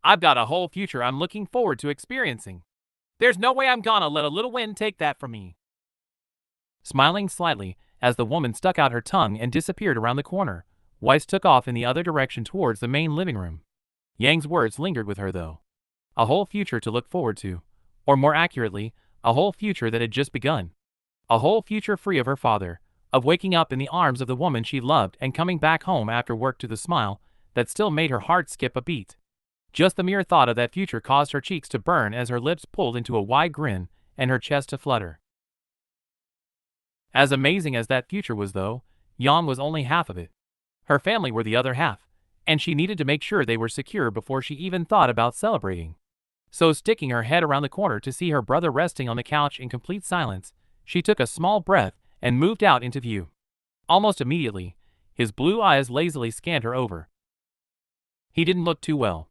I've got a whole future I'm looking forward to experiencing. There's no way I'm gonna let a little wind take that from me. Smiling slightly as the woman stuck out her tongue and disappeared around the corner, Weiss took off in the other direction towards the main living room. Yang's words lingered with her, though. A whole future to look forward to, or more accurately, a whole future that had just begun. A whole future free of her father, of waking up in the arms of the woman she loved and coming back home after work to the smile that still made her heart skip a beat. Just the mere thought of that future caused her cheeks to burn as her lips pulled into a wide grin and her chest to flutter. As amazing as that future was, though, Yang was only half of it. Her family were the other half, and she needed to make sure they were secure before she even thought about celebrating. So, sticking her head around the corner to see her brother resting on the couch in complete silence, she took a small breath and moved out into view. Almost immediately, his blue eyes lazily scanned her over. He didn't look too well.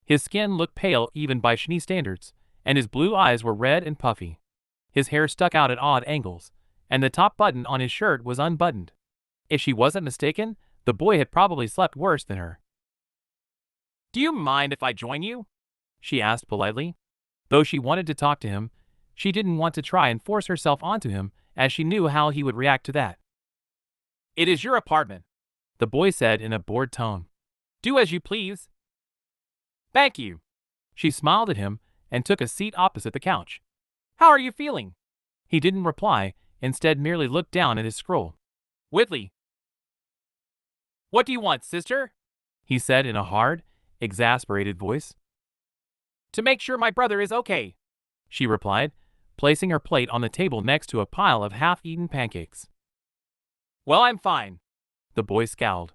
His skin looked pale even by Shnee standards, and his blue eyes were red and puffy. His hair stuck out at odd angles, and the top button on his shirt was unbuttoned. If she wasn't mistaken, the boy had probably slept worse than her. Do you mind if I join you? She asked politely. Though she wanted to talk to him, she didn't want to try and force herself onto him, as she knew how he would react to that. It is your apartment, the boy said in a bored tone. Do as you please. Thank you. She smiled at him and took a seat opposite the couch. How are you feeling? He didn't reply, instead merely looked down at his scroll. Whitley. What do you want, sister? He said in a hard, exasperated voice. To make sure my brother is okay, she replied, placing her plate on the table next to a pile of half-eaten pancakes. Well, I'm fine, the boy scowled.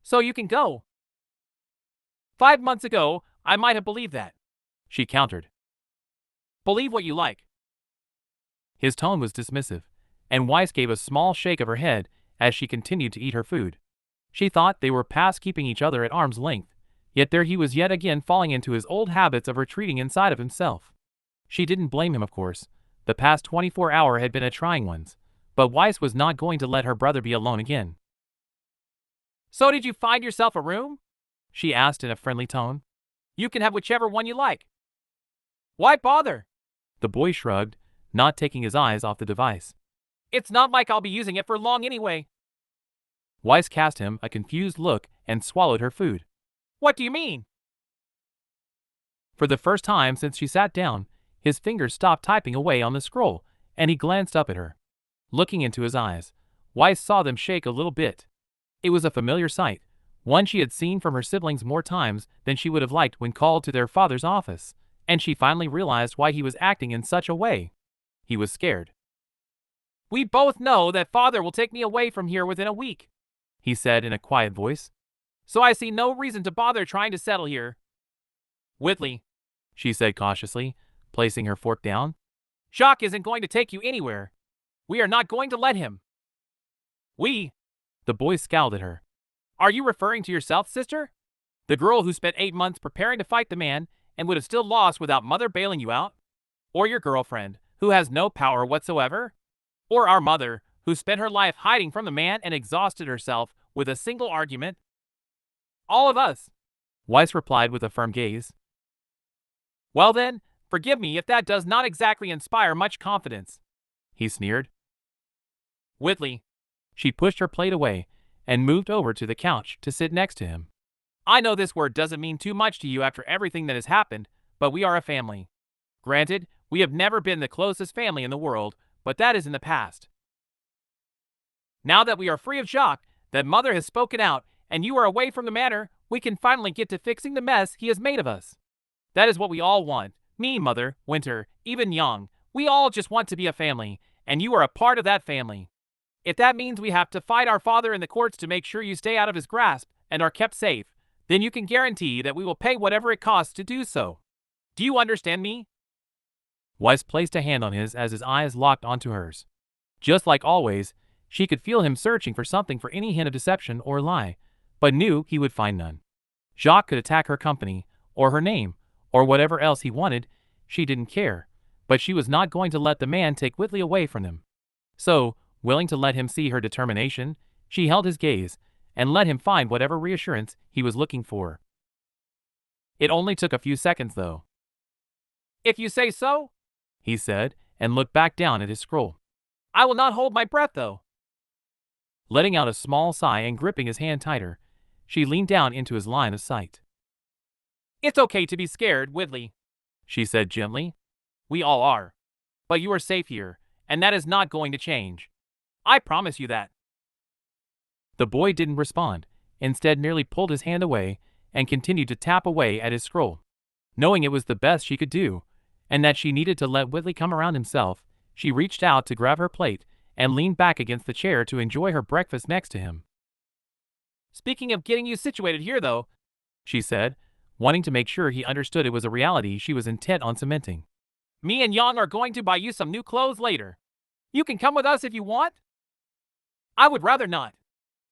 So you can go. 5 months ago, I might have believed that, she countered. Believe what you like. His tone was dismissive, and Weiss gave a small shake of her head as she continued to eat her food. She thought they were past keeping each other at arm's length, yet there he was yet again falling into his old habits of retreating inside of himself. She didn't blame him, of course. The past 24 hours had been a trying one, but Weiss was not going to let her brother be alone again. So did you find yourself a room? She asked in a friendly tone. You can have whichever one you like. Why bother? The boy shrugged, not taking his eyes off the device. It's not like I'll be using it for long anyway. Weiss cast him a confused look and swallowed her food. What do you mean? For the first time since she sat down, his fingers stopped typing away on the scroll, and he glanced up at her. Looking into his eyes, Weiss saw them shake a little bit. It was a familiar sight, one she had seen from her siblings more times than she would have liked when called to their father's office, and she finally realized why he was acting in such a way. He was scared. We both know that father will take me away from here within a week, he said in a quiet voice. So I see no reason to bother trying to settle here. Whitley, she said cautiously, placing her fork down. Jacques isn't going to take you anywhere. We are not going to let him. We? The boy scowled at her. Are you referring to yourself, sister? The girl who spent 8 months preparing to fight the man and would have still lost without mother bailing you out? Or your girlfriend, who has no power whatsoever? Or our mother, who spent her life hiding from the man and exhausted herself with a single argument? All of us, Weiss replied with a firm gaze. Well then, forgive me if that does not exactly inspire much confidence, he sneered. Whitley. She pushed her plate away and moved over to the couch to sit next to him. I know this word doesn't mean too much to you after everything that has happened, but we are a family. Granted, we have never been the closest family in the world, but that is in the past. Now that we are free of Jacques, that mother has spoken out, and you are away from the manor, we can finally get to fixing the mess he has made of us. That is what we all want. Me, mother, Winter, even Yang. We all just want to be a family, and you are a part of that family. If that means we have to fight our father in the courts to make sure you stay out of his grasp and are kept safe, then you can guarantee that we will pay whatever it costs to do so. Do you understand me? Weiss placed a hand on his as his eyes locked onto hers. Just like always, she could feel him searching for something, for any hint of deception or lie, but knew he would find none. Jacques could attack her company, or her name, or whatever else he wanted. She didn't care, but she was not going to let the man take Whitley away from them. So, willing to let him see her determination, she held his gaze and let him find whatever reassurance he was looking for. It only took a few seconds, though. If you say so, he said, and looked back down at his scroll. I will not hold my breath, though. Letting out a small sigh and gripping his hand tighter, she leaned down into his line of sight. It's okay to be scared, Whitley, she said gently. We all are. But you are safe here, and that is not going to change. I promise you that. The boy didn't respond, instead merely pulled his hand away and continued to tap away at his scroll. Knowing it was the best she could do, and that she needed to let Whitley come around himself, she reached out to grab her plate and leaned back against the chair to enjoy her breakfast next to him. Speaking of getting you situated here, though, she said, wanting to make sure he understood it was a reality she was intent on cementing. Me and Yang are going to buy you some new clothes later. You can come with us if you want. I would rather not,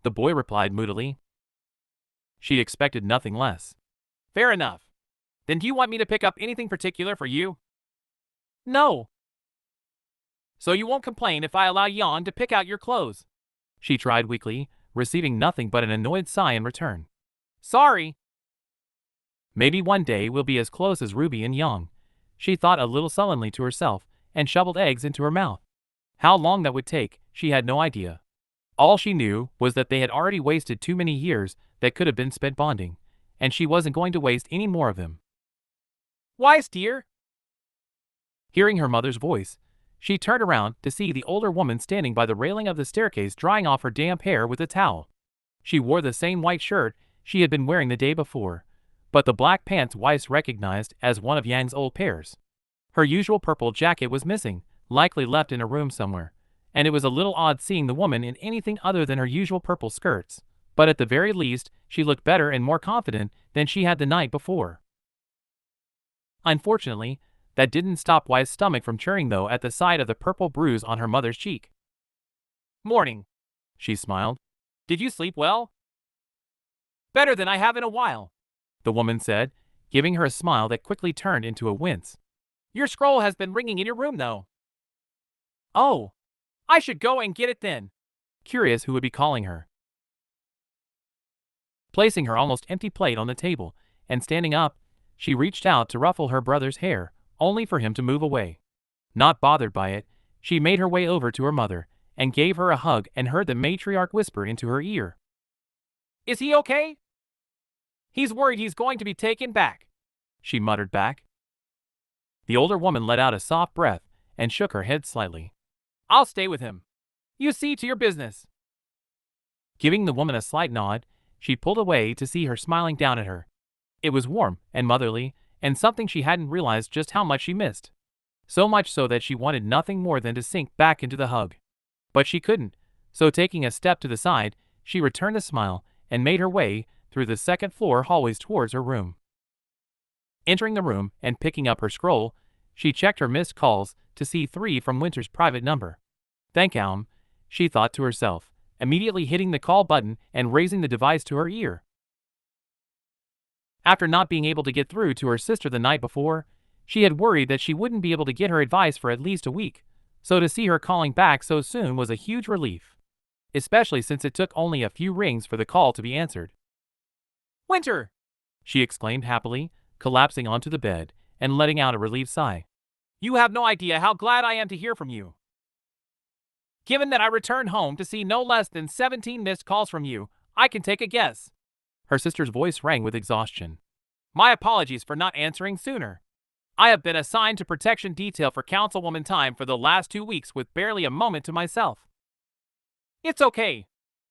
the boy replied moodily. She expected nothing less. Fair enough. Then do you want me to pick up anything particular for you? No. So you won't complain if I allow Yang to pick out your clothes? She tried weakly, receiving nothing but an annoyed sigh in return. Sorry. Maybe one day we'll be as close as Ruby and Yang, she thought a little sullenly to herself, and shoveled eggs into her mouth. How long that would take, she had no idea. All she knew was that they had already wasted too many years that could have been spent bonding, and she wasn't going to waste any more of them. Weiss, dear. Hearing her mother's voice, she turned around to see the older woman standing by the railing of the staircase drying off her damp hair with a towel. She wore the same white shirt she had been wearing the day before, but the black pants Weiss recognized as one of Yang's old pairs. Her usual purple jacket was missing, likely left in a room somewhere, and it was a little odd seeing the woman in anything other than her usual purple skirts, but at the very least, she looked better and more confident than she had the night before. Unfortunately, that didn't stop Weiss' stomach from churning, though, at the sight of the purple bruise on her mother's cheek. Morning, she smiled. Did you sleep well? Better than I have in a while, the woman said, giving her a smile that quickly turned into a wince. Your scroll has been ringing in your room, though. Oh, I should go and get it then. Curious who would be calling her. Placing her almost empty plate on the table and standing up, she reached out to ruffle her brother's hair, only for him to move away. Not bothered by it, she made her way over to her mother and gave her a hug and heard the matriarch whisper into her ear. "Is he okay?" "He's worried he's going to be taken back," she muttered back. The older woman let out a soft breath and shook her head slightly. "I'll stay with him. You see to your business." Giving the woman a slight nod, she pulled away to see her smiling down at her. It was warm and motherly, and something she hadn't realized just how much she missed. So much so that she wanted nothing more than to sink back into the hug. But she couldn't, so taking a step to the side, she returned the smile and made her way through the second-floor hallways towards her room. Entering the room and picking up her scroll, she checked her missed calls to see 3 from Winter's private number. "Thank Raalm," she thought to herself, immediately hitting the call button and raising the device to her ear. After not being able to get through to her sister the night before, she had worried that she wouldn't be able to get her advice for at least a week, so to see her calling back so soon was a huge relief, especially since it took only a few rings for the call to be answered. "Winter!" she exclaimed happily, collapsing onto the bed and letting out a relieved sigh. "You have no idea how glad I am to hear from you. Given that I returned home to see no less than 17 missed calls from you, I can take a guess." Her sister's voice rang with exhaustion. "My apologies for not answering sooner. I have been assigned to protection detail for Councilwoman time for the last 2 weeks with barely a moment to myself." "It's okay,"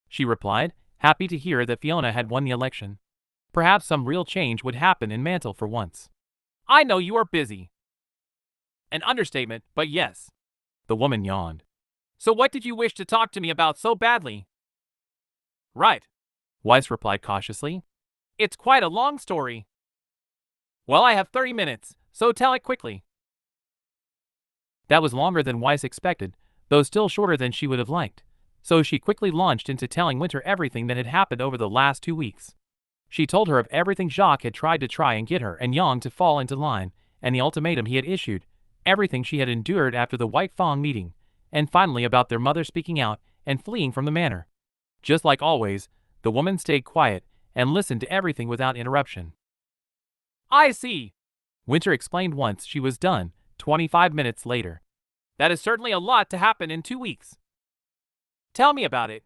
she replied, happy to hear that Fiona had won the election. Perhaps some real change would happen in Mantle for once. "I know you are busy." An understatement, but yes. The woman yawned. "So what did you wish to talk to me about so badly?" "Right," Weiss replied cautiously. "It's quite a long story." "Well, I have 30 minutes, so tell it quickly." That was longer than Weiss expected, though still shorter than she would have liked, so she quickly launched into telling Winter everything that had happened over the last 2 weeks. She told her of everything Jacques had tried to try and get her and Yang to fall into line, and the ultimatum he had issued, everything she had endured after the White Fang meeting, and finally about their mother speaking out and fleeing from the manor. Just like always, the woman stayed quiet and listened to everything without interruption. "I see," Winter explained once she was done, 25 minutes later. "That is certainly a lot to happen in 2 weeks. Tell me about it."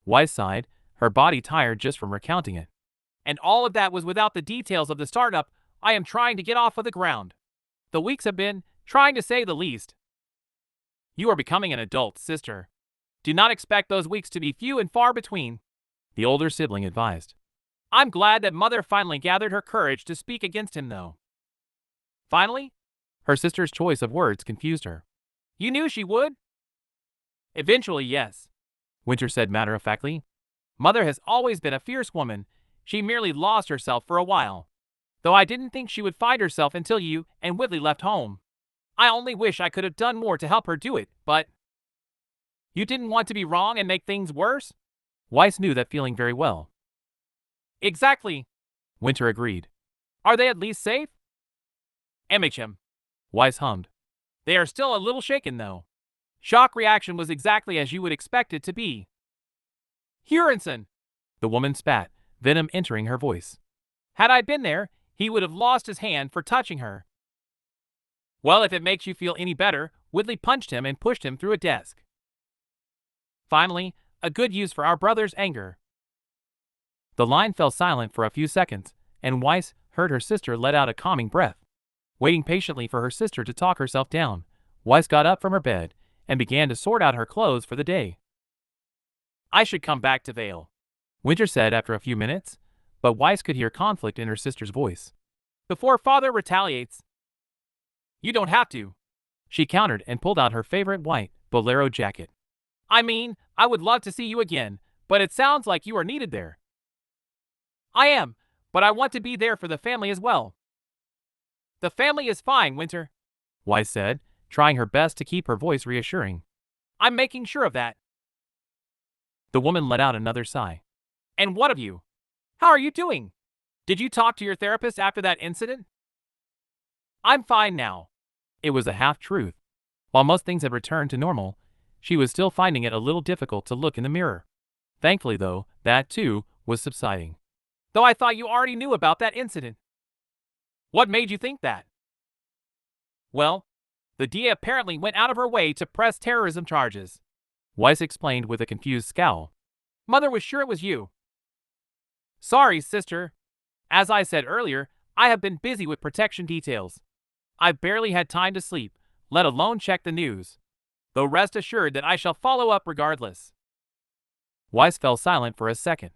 Weiss sighed, her body tired just from recounting it. "And all of that was without the details of the startup I am trying to get off of the ground. The weeks have been trying to say the least." "You are becoming an adult, sister. Do not expect those weeks to be few and far between," the older sibling advised. "I'm glad that Mother finally gathered her courage to speak against him, though." "Finally?" Her sister's choice of words confused her. "You knew she would?" "Eventually, yes," Winter said matter-of-factly. "Mother has always been a fierce woman. She merely lost herself for a while. Though I didn't think she would find herself until you and Whitley left home. I only wish I could have done more to help her do it, but—" "You didn't want to be wrong and make things worse?" Weiss knew that feeling very well. "Exactly," Winter agreed. "Are they at least safe?" "MHM," Weiss hummed. "They are still a little shaken, though. Shock reaction was exactly as you would expect it to be." "Hurinson!" The woman spat, venom entering her voice. "Had I been there, he would have lost his hand for touching her." "Well, if it makes you feel any better, Whitley punched him and pushed him through a desk." "Finally, a good use for our brother's anger." The line fell silent for a few seconds, and Weiss heard her sister let out a calming breath. Waiting patiently for her sister to talk herself down, Weiss got up from her bed and began to sort out her clothes for the day. "I should come back to Vale," Winter said after a few minutes, but Weiss could hear conflict in her sister's voice. "Before Father retaliates." "You don't have to," she countered and pulled out her favorite white bolero jacket. "I mean, I would love to see you again, but it sounds like you are needed there." "I am, but I want to be there for the family as well." "The family is fine, Winter," Weiss said, trying her best to keep her voice reassuring. "I'm making sure of that." The woman let out another sigh. "And what of you? How are you doing? Did you talk to your therapist after that incident?" "I'm fine now." It was a half-truth. While most things had returned to normal, she was still finding it a little difficult to look in the mirror. Thankfully, though, that too was subsiding. though I thought you already knew about that incident. What made you think that? Well, the DA apparently went out of her way to press terrorism charges, Weiss explained with a confused scowl. Mother was sure it was you. Sorry, sister. As I said earlier, I have been busy with protection details. I've barely had time to sleep, let alone check the news. Though rest assured that I shall follow up regardless. Weiss fell silent for a second.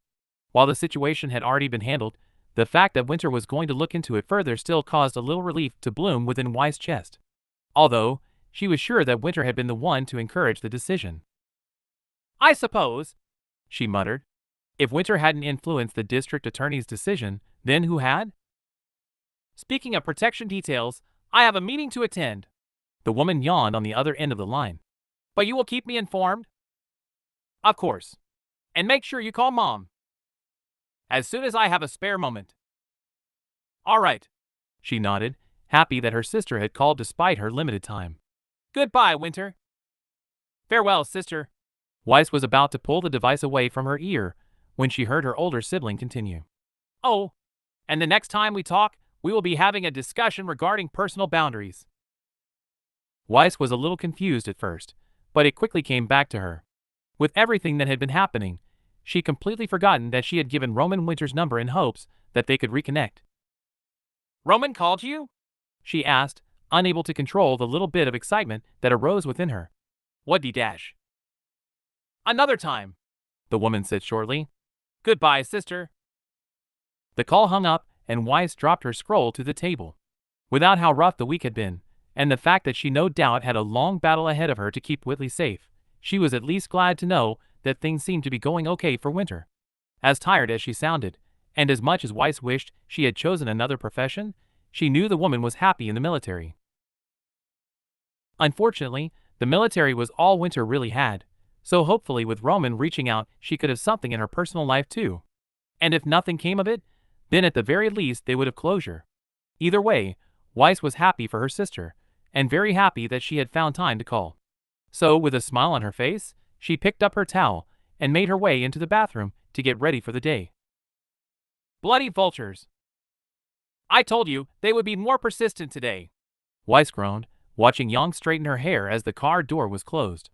While the situation had already been handled, the fact that Winter was going to look into it further still caused a little relief to bloom within Weiss' chest. Although, she was sure that Winter had been the one to encourage the decision. I suppose, she muttered. If Winter hadn't influenced the district attorney's decision, then who had? Speaking of protection details, I have a meeting to attend. The woman yawned on the other end of the line. But you will keep me informed? Of course. And make sure you call Mom. As soon as I have a spare moment. All right. She nodded, happy that her sister had called despite her limited time. Goodbye, Winter. Farewell, sister. Weiss was about to pull the device away from her ear when she heard her older sibling continue. Oh, and the next time we talk, we will be having a discussion regarding personal boundaries. Weiss was a little confused at first, but it quickly came back to her. With everything that had been happening, she'd completely forgotten that she had given Roman Winter's number in hopes that they could reconnect. Roman called you? She asked, unable to control the little bit of excitement that arose within her. What'd he dash? Another time, the woman said shortly. Goodbye, sister. The call hung up, and Weiss dropped her scroll to the table. Without how rough the week had been, and the fact that she no doubt had a long battle ahead of her to keep Whitley safe, she was at least glad to know that things seemed to be going okay for Winter. As tired as she sounded, and as much as Weiss wished she had chosen another profession, she knew the woman was happy in the military. Unfortunately, the military was all Winter really had, so hopefully with Roman reaching out she could have something in her personal life too. And if nothing came of it, then at the very least they would have closure. Either way, Weiss was happy for her sister, and very happy that she had found time to call. So with a smile on her face, she picked up her towel and made her way into the bathroom to get ready for the day. Bloody vultures. I told you they would be more persistent today, Weiss groaned, watching Yang straighten her hair as the car door was closed.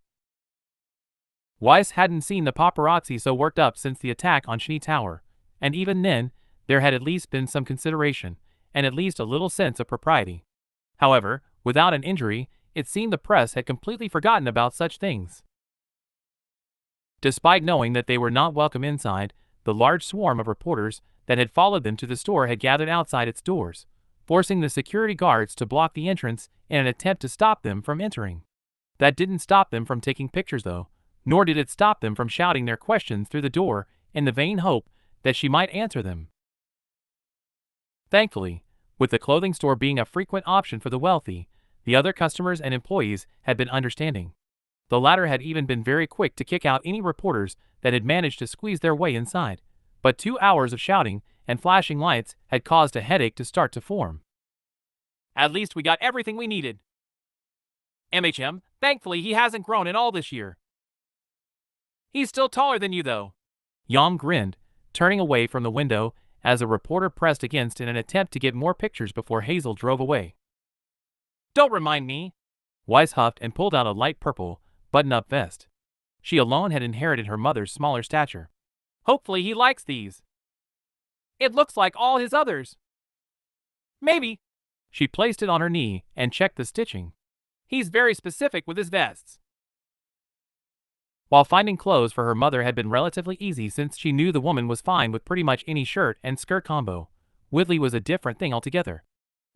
Weiss hadn't seen the paparazzi so worked up since the attack on Shnee Tower, and even then, there had at least been some consideration, and at least a little sense of propriety. However, without an injury, it seemed the press had completely forgotten about such things. Despite knowing that they were not welcome inside, the large swarm of reporters that had followed them to the store had gathered outside its doors, forcing the security guards to block the entrance in an attempt to stop them from entering. That didn't stop them from taking pictures though, nor did it stop them from shouting their questions through the door in the vain hope that she might answer them. Thankfully, with the clothing store being a frequent option for the wealthy, the other customers and employees had been understanding. The latter had even been very quick to kick out any reporters that had managed to squeeze their way inside, but 2 hours of shouting and flashing lights had caused a headache to start to form. At least we got everything we needed. MHM, thankfully he hasn't grown at all this year. He's still taller than you though. Yang grinned, turning away from the window as a reporter pressed against in an attempt to get more pictures before Hazel drove away. Don't remind me. Weiss huffed and pulled out a light purple, button-up vest. She alone had inherited her mother's smaller stature. Hopefully he likes these. It looks like all his others. Maybe. She placed it on her knee and checked the stitching. He's very specific with his vests. While finding clothes for her mother had been relatively easy since she knew the woman was fine with pretty much any shirt and skirt combo, Whitley was a different thing altogether.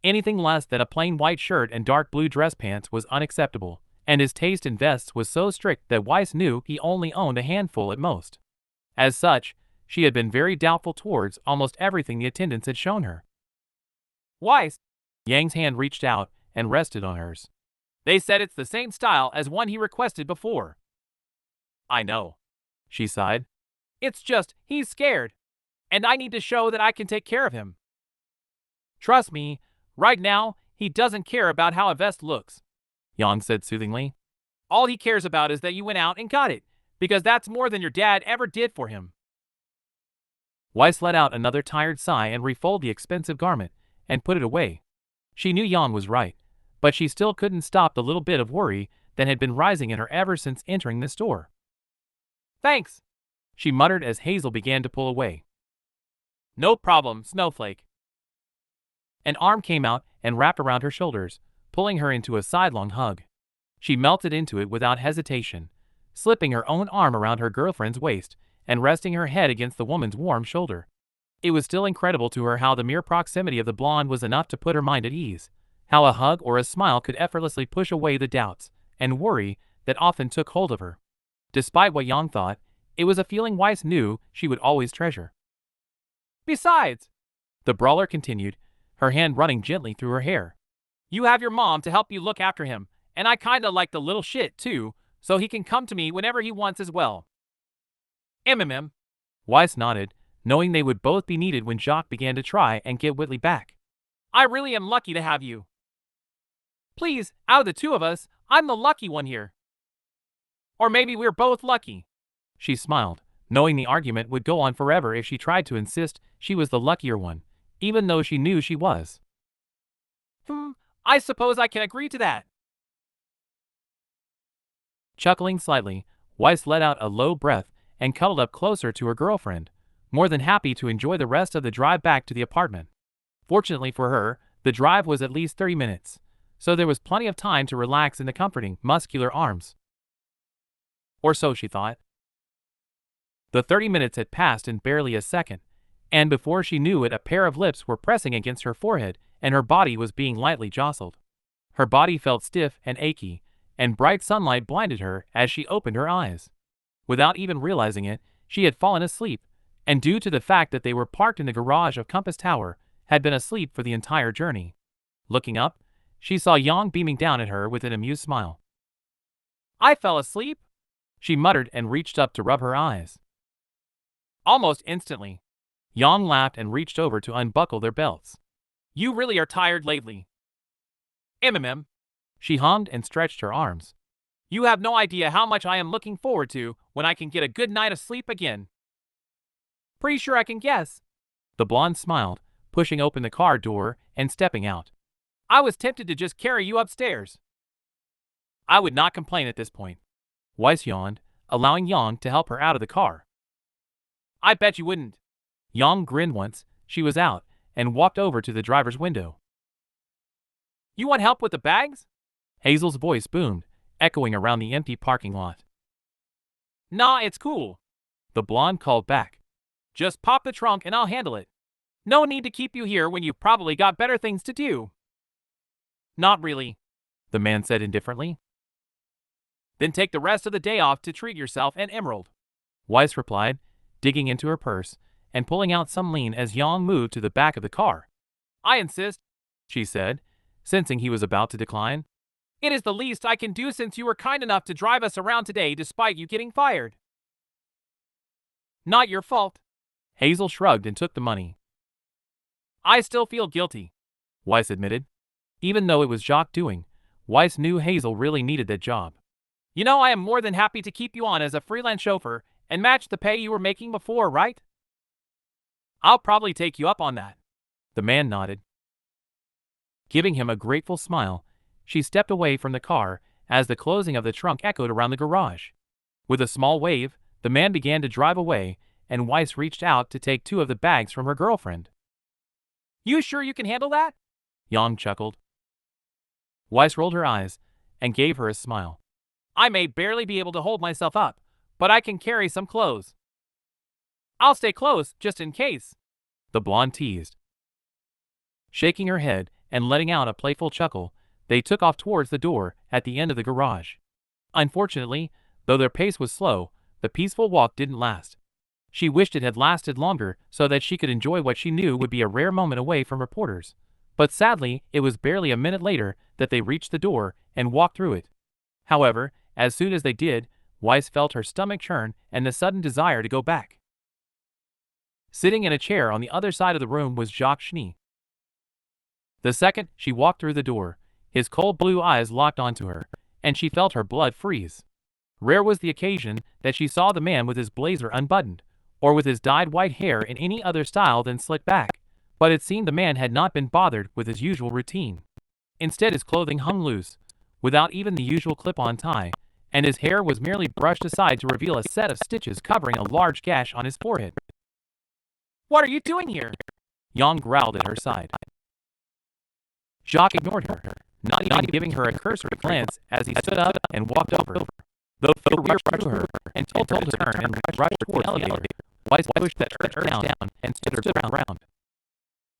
Anything less than a plain white shirt and dark blue dress pants was unacceptable, and his taste in vests was so strict that Weiss knew he only owned a handful at most. As such, she had been very doubtful towards almost everything the attendants had shown her. Weiss! Yang's hand reached out and rested on hers. They said it's the same style as one he requested before. I know, she sighed. It's just, he's scared, and I need to show that I can take care of him. Trust me, right now, he doesn't care about how a vest looks, Yang said soothingly. All he cares about is that you went out and got it, because that's more than your dad ever did for him. Weiss let out another tired sigh and refolded the expensive garment and put it away. She knew Yang was right, but she still couldn't stop the little bit of worry that had been rising in her ever since entering the store. "Thanks," she muttered as Hazel began to pull away. "No problem, Snowflake." An arm came out and wrapped around her shoulders, pulling her into a sidelong hug. She melted into it without hesitation, slipping her own arm around her girlfriend's waist and resting her head against the woman's warm shoulder. It was still incredible to her how the mere proximity of the blonde was enough to put her mind at ease, how a hug or a smile could effortlessly push away the doubts and worry that often took hold of her. Despite what Yang thought, it was a feeling Weiss knew she would always treasure. "Besides," the brawler continued, her hand running gently through her hair, "you have your mom to help you look after him, and I kinda like the little shit too, so he can come to me whenever he wants as well." "MMM." Weiss nodded, knowing they would both be needed when Jacques began to try and get Whitley back. "I really am lucky to have you. Please, out of the two of us, I'm the lucky one here. Or maybe we're both lucky." She smiled, knowing the argument would go on forever if she tried to insist she was the luckier one, even though she knew she was. I suppose I can agree to that." Chuckling slightly, Weiss let out a low breath and cuddled up closer to her girlfriend, more than happy to enjoy the rest of the drive back to the apartment. Fortunately for her, the drive was at least 30 minutes, so there was plenty of time to relax in the comforting, muscular arms. Or so she thought. The 30 minutes had passed in barely a second, and before she knew it, a pair of lips were pressing against her forehead and her body was being lightly jostled. Her body felt stiff and achy, and bright sunlight blinded her as she opened her eyes. Without even realizing it, she had fallen asleep, and due to the fact that they were parked in the garage of Compass Tower, had been asleep for the entire journey. Looking up, she saw Yang beaming down at her with an amused smile. "I fell asleep?" she muttered and reached up to rub her eyes. Almost instantly, Yang laughed and reached over to unbuckle their belts. "You really are tired lately." "MMM." She hummed and stretched her arms. "You have no idea how much I am looking forward to when I can get a good night of sleep again." "Pretty sure I can guess." The blonde smiled, pushing open the car door and stepping out. "I was tempted to just carry you upstairs." "I would not complain at this point." Weiss yawned, allowing Yang to help her out of the car. "I bet you wouldn't." Yang grinned once she was out and walked over to the driver's window. "You want help with the bags?" Hazel's voice boomed, echoing around the empty parking lot. "Nah, it's cool," the blonde called back. "Just pop the trunk and I'll handle it. No need to keep you here when you've probably got better things to do." "Not really," the man said indifferently. "Then take the rest of the day off to treat yourself and Emerald," Weiss replied, digging into her purse and pulling out some lean as Yang moved to the back of the car. "I insist," she said, sensing he was about to decline. "It is the least I can do since you were kind enough to drive us around today despite you getting fired." "Not your fault." Hazel shrugged and took the money. "I still feel guilty," Weiss admitted. Even though it was Jacques doing, Weiss knew Hazel really needed that job. "You know I am more than happy to keep you on as a freelance chauffeur and match the pay you were making before, right?" "I'll probably take you up on that." The man nodded. Giving him a grateful smile, she stepped away from the car as the closing of the trunk echoed around the garage. With a small wave, the man began to drive away, and Weiss reached out to take two of the bags from her girlfriend. "You sure you can handle that?" Yang chuckled. Weiss rolled her eyes and gave her a smile. "I may barely be able to hold myself up, but I can carry some clothes." "I'll stay close, just in case," the blonde teased. Shaking her head and letting out a playful chuckle, they took off towards the door at the end of the garage. Unfortunately, though their pace was slow, the peaceful walk didn't last. She wished it had lasted longer so that she could enjoy what she knew would be a rare moment away from reporters. But sadly, it was barely a minute later that they reached the door and walked through it. However, as soon as they did, Weiss felt her stomach churn and the sudden desire to go back. Sitting in a chair on the other side of the room was Jacques Schnee. The second she walked through the door, his cold blue eyes locked onto her, and she felt her blood freeze. Rare was the occasion that she saw the man with his blazer unbuttoned, or with his dyed white hair in any other style than slicked back, but it seemed the man had not been bothered with his usual routine. Instead, his clothing hung loose, without even the usual clip-on tie, and his hair was merely brushed aside to reveal a set of stitches covering a large gash on his forehead. "What are you doing here?" Yang growled at her side. Jacques ignored her, not even giving her a cursory glance as he stood up and walked over. Though fear rushed through her and told her to turn and rush towards the elevator, Weiss pushed that urge down and stood her ground.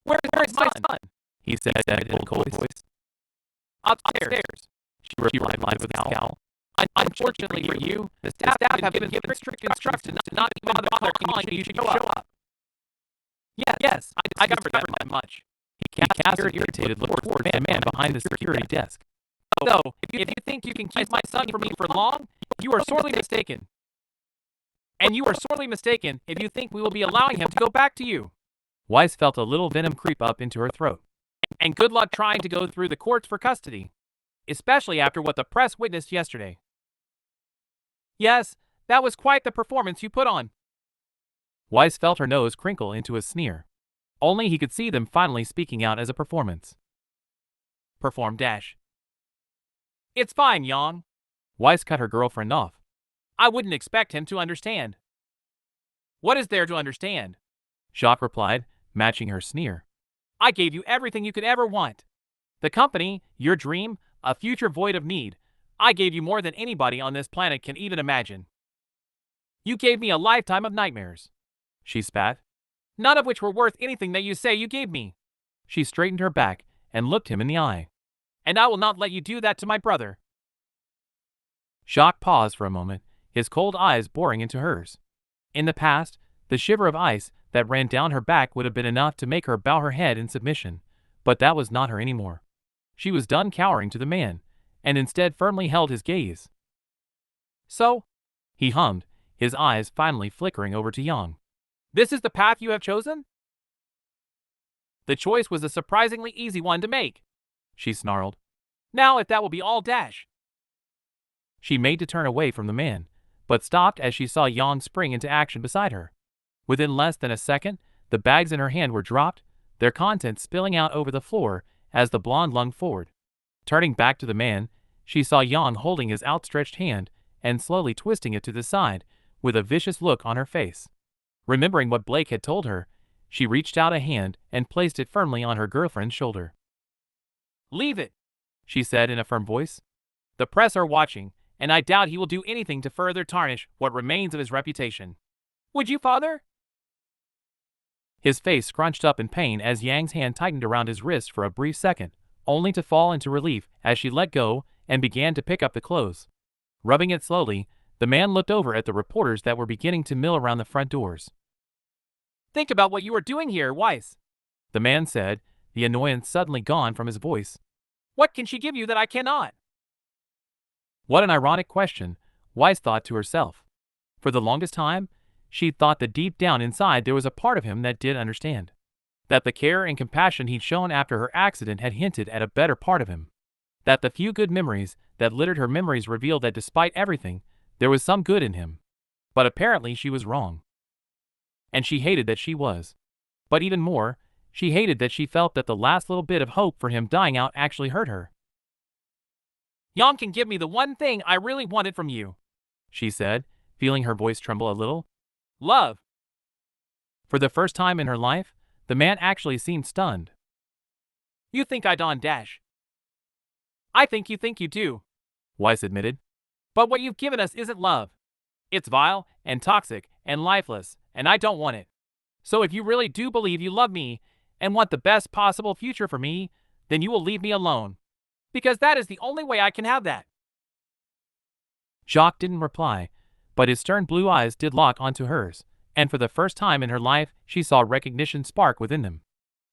Where is my son?" he said in a cold voice. "Upstairs," she replied with a scowl. "Unfortunately for you, the staff have been given strict instructions to not even bother calling you to show up." Yes, I covered that much." He cast an irritated look towards the man behind the security desk. "So, if you think you can keep my son from me for long, you are sorely mistaken. And you are sorely mistaken if you think we will be allowing him to go back to you." Weiss felt a little venom creep up into her throat. "And good luck trying to go through the courts for custody, especially after what the press witnessed yesterday." "Yes, that was quite the performance you put on." Weiss felt her nose crinkle into a sneer. Only he could see them finally speaking out as a performance. "Perform dash." "It's fine, Yang." Weiss cut her girlfriend off. "I wouldn't expect him to understand." "What is there to understand?" Jacques replied, matching her sneer. "I gave you everything you could ever want. The company, your dream, a future void of need. I gave you more than anybody on this planet can even imagine. You gave me a lifetime of nightmares." She spat. "None of which were worth anything that you say you gave me." She straightened her back and looked him in the eye. "And I will not let you do that to my brother." Jacques paused for a moment, his cold eyes boring into hers. In the past, the shiver of ice that ran down her back would have been enough to make her bow her head in submission, but that was not her anymore. She was done cowering to the man, and instead firmly held his gaze. "So?" he hummed, his eyes finally flickering over to Yang. "This is the path you have chosen?" "The choice was a surprisingly easy one to make," she snarled. "Now if that will be all dash." She made to turn away from the man, but stopped as she saw Yang spring into action beside her. Within less than a second, the bags in her hand were dropped, their contents spilling out over the floor as the blonde lunged forward. Turning back to the man, she saw Yang holding his outstretched hand and slowly twisting it to the side, with a vicious look on her face. Remembering what Blake had told her, she reached out a hand and placed it firmly on her girlfriend's shoulder. "Leave it," she said in a firm voice. "The press are watching, and I doubt he will do anything to further tarnish what remains of his reputation. Would you, father?" His face scrunched up in pain as Yang's hand tightened around his wrist for a brief second, only to fall into relief as she let go and began to pick up the clothes. Rubbing it slowly, the man looked over at the reporters that were beginning to mill around the front doors. "Think about what you are doing here, Weiss," the man said, the annoyance suddenly gone from his voice. "What can she give you that I cannot?" What an ironic question, Weiss thought to herself. For the longest time, she'd thought that deep down inside there was a part of him that did understand. That the care and compassion he'd shown after her accident had hinted at a better part of him. That the few good memories that littered her memories revealed that despite everything, there was some good in him. But apparently she was wrong. And she hated that she was. But even more, she hated that she felt that the last little bit of hope for him dying out actually hurt her. "Yang can give me the one thing I really wanted from you," she said, feeling her voice tremble a little. "Love." For the first time in her life, the man actually seemed stunned. "You think I don't dash." "I think you do," Weiss admitted. "But what you've given us isn't love. It's vile and toxic and lifeless, and I don't want it. So if you really do believe you love me and want the best possible future for me, then you will leave me alone. Because that is the only way I can have that." Jacques didn't reply, but his stern blue eyes did lock onto hers, and for the first time in her life she saw recognition spark within them.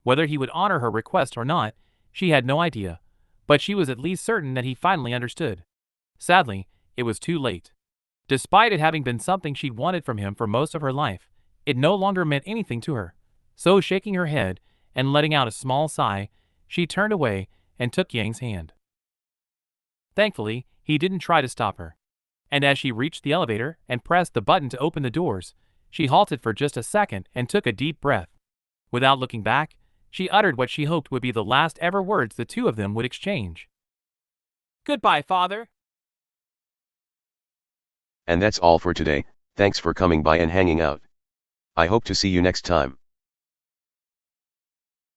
Whether he would honor her request or not, she had no idea, but she was at least certain that he finally understood. Sadly, it was too late. Despite it having been something she'd wanted from him for most of her life, it no longer meant anything to her. So shaking her head and letting out a small sigh, she turned away and took Yang's hand. Thankfully, he didn't try to stop her. And as she reached the elevator and pressed the button to open the doors, She halted for just a second and took a deep breath. Without looking back, she uttered what she hoped would be the last ever words the two of them would exchange. "Goodbye, father." And that's all for today. Thanks for coming by and hanging out. I hope to see you next time.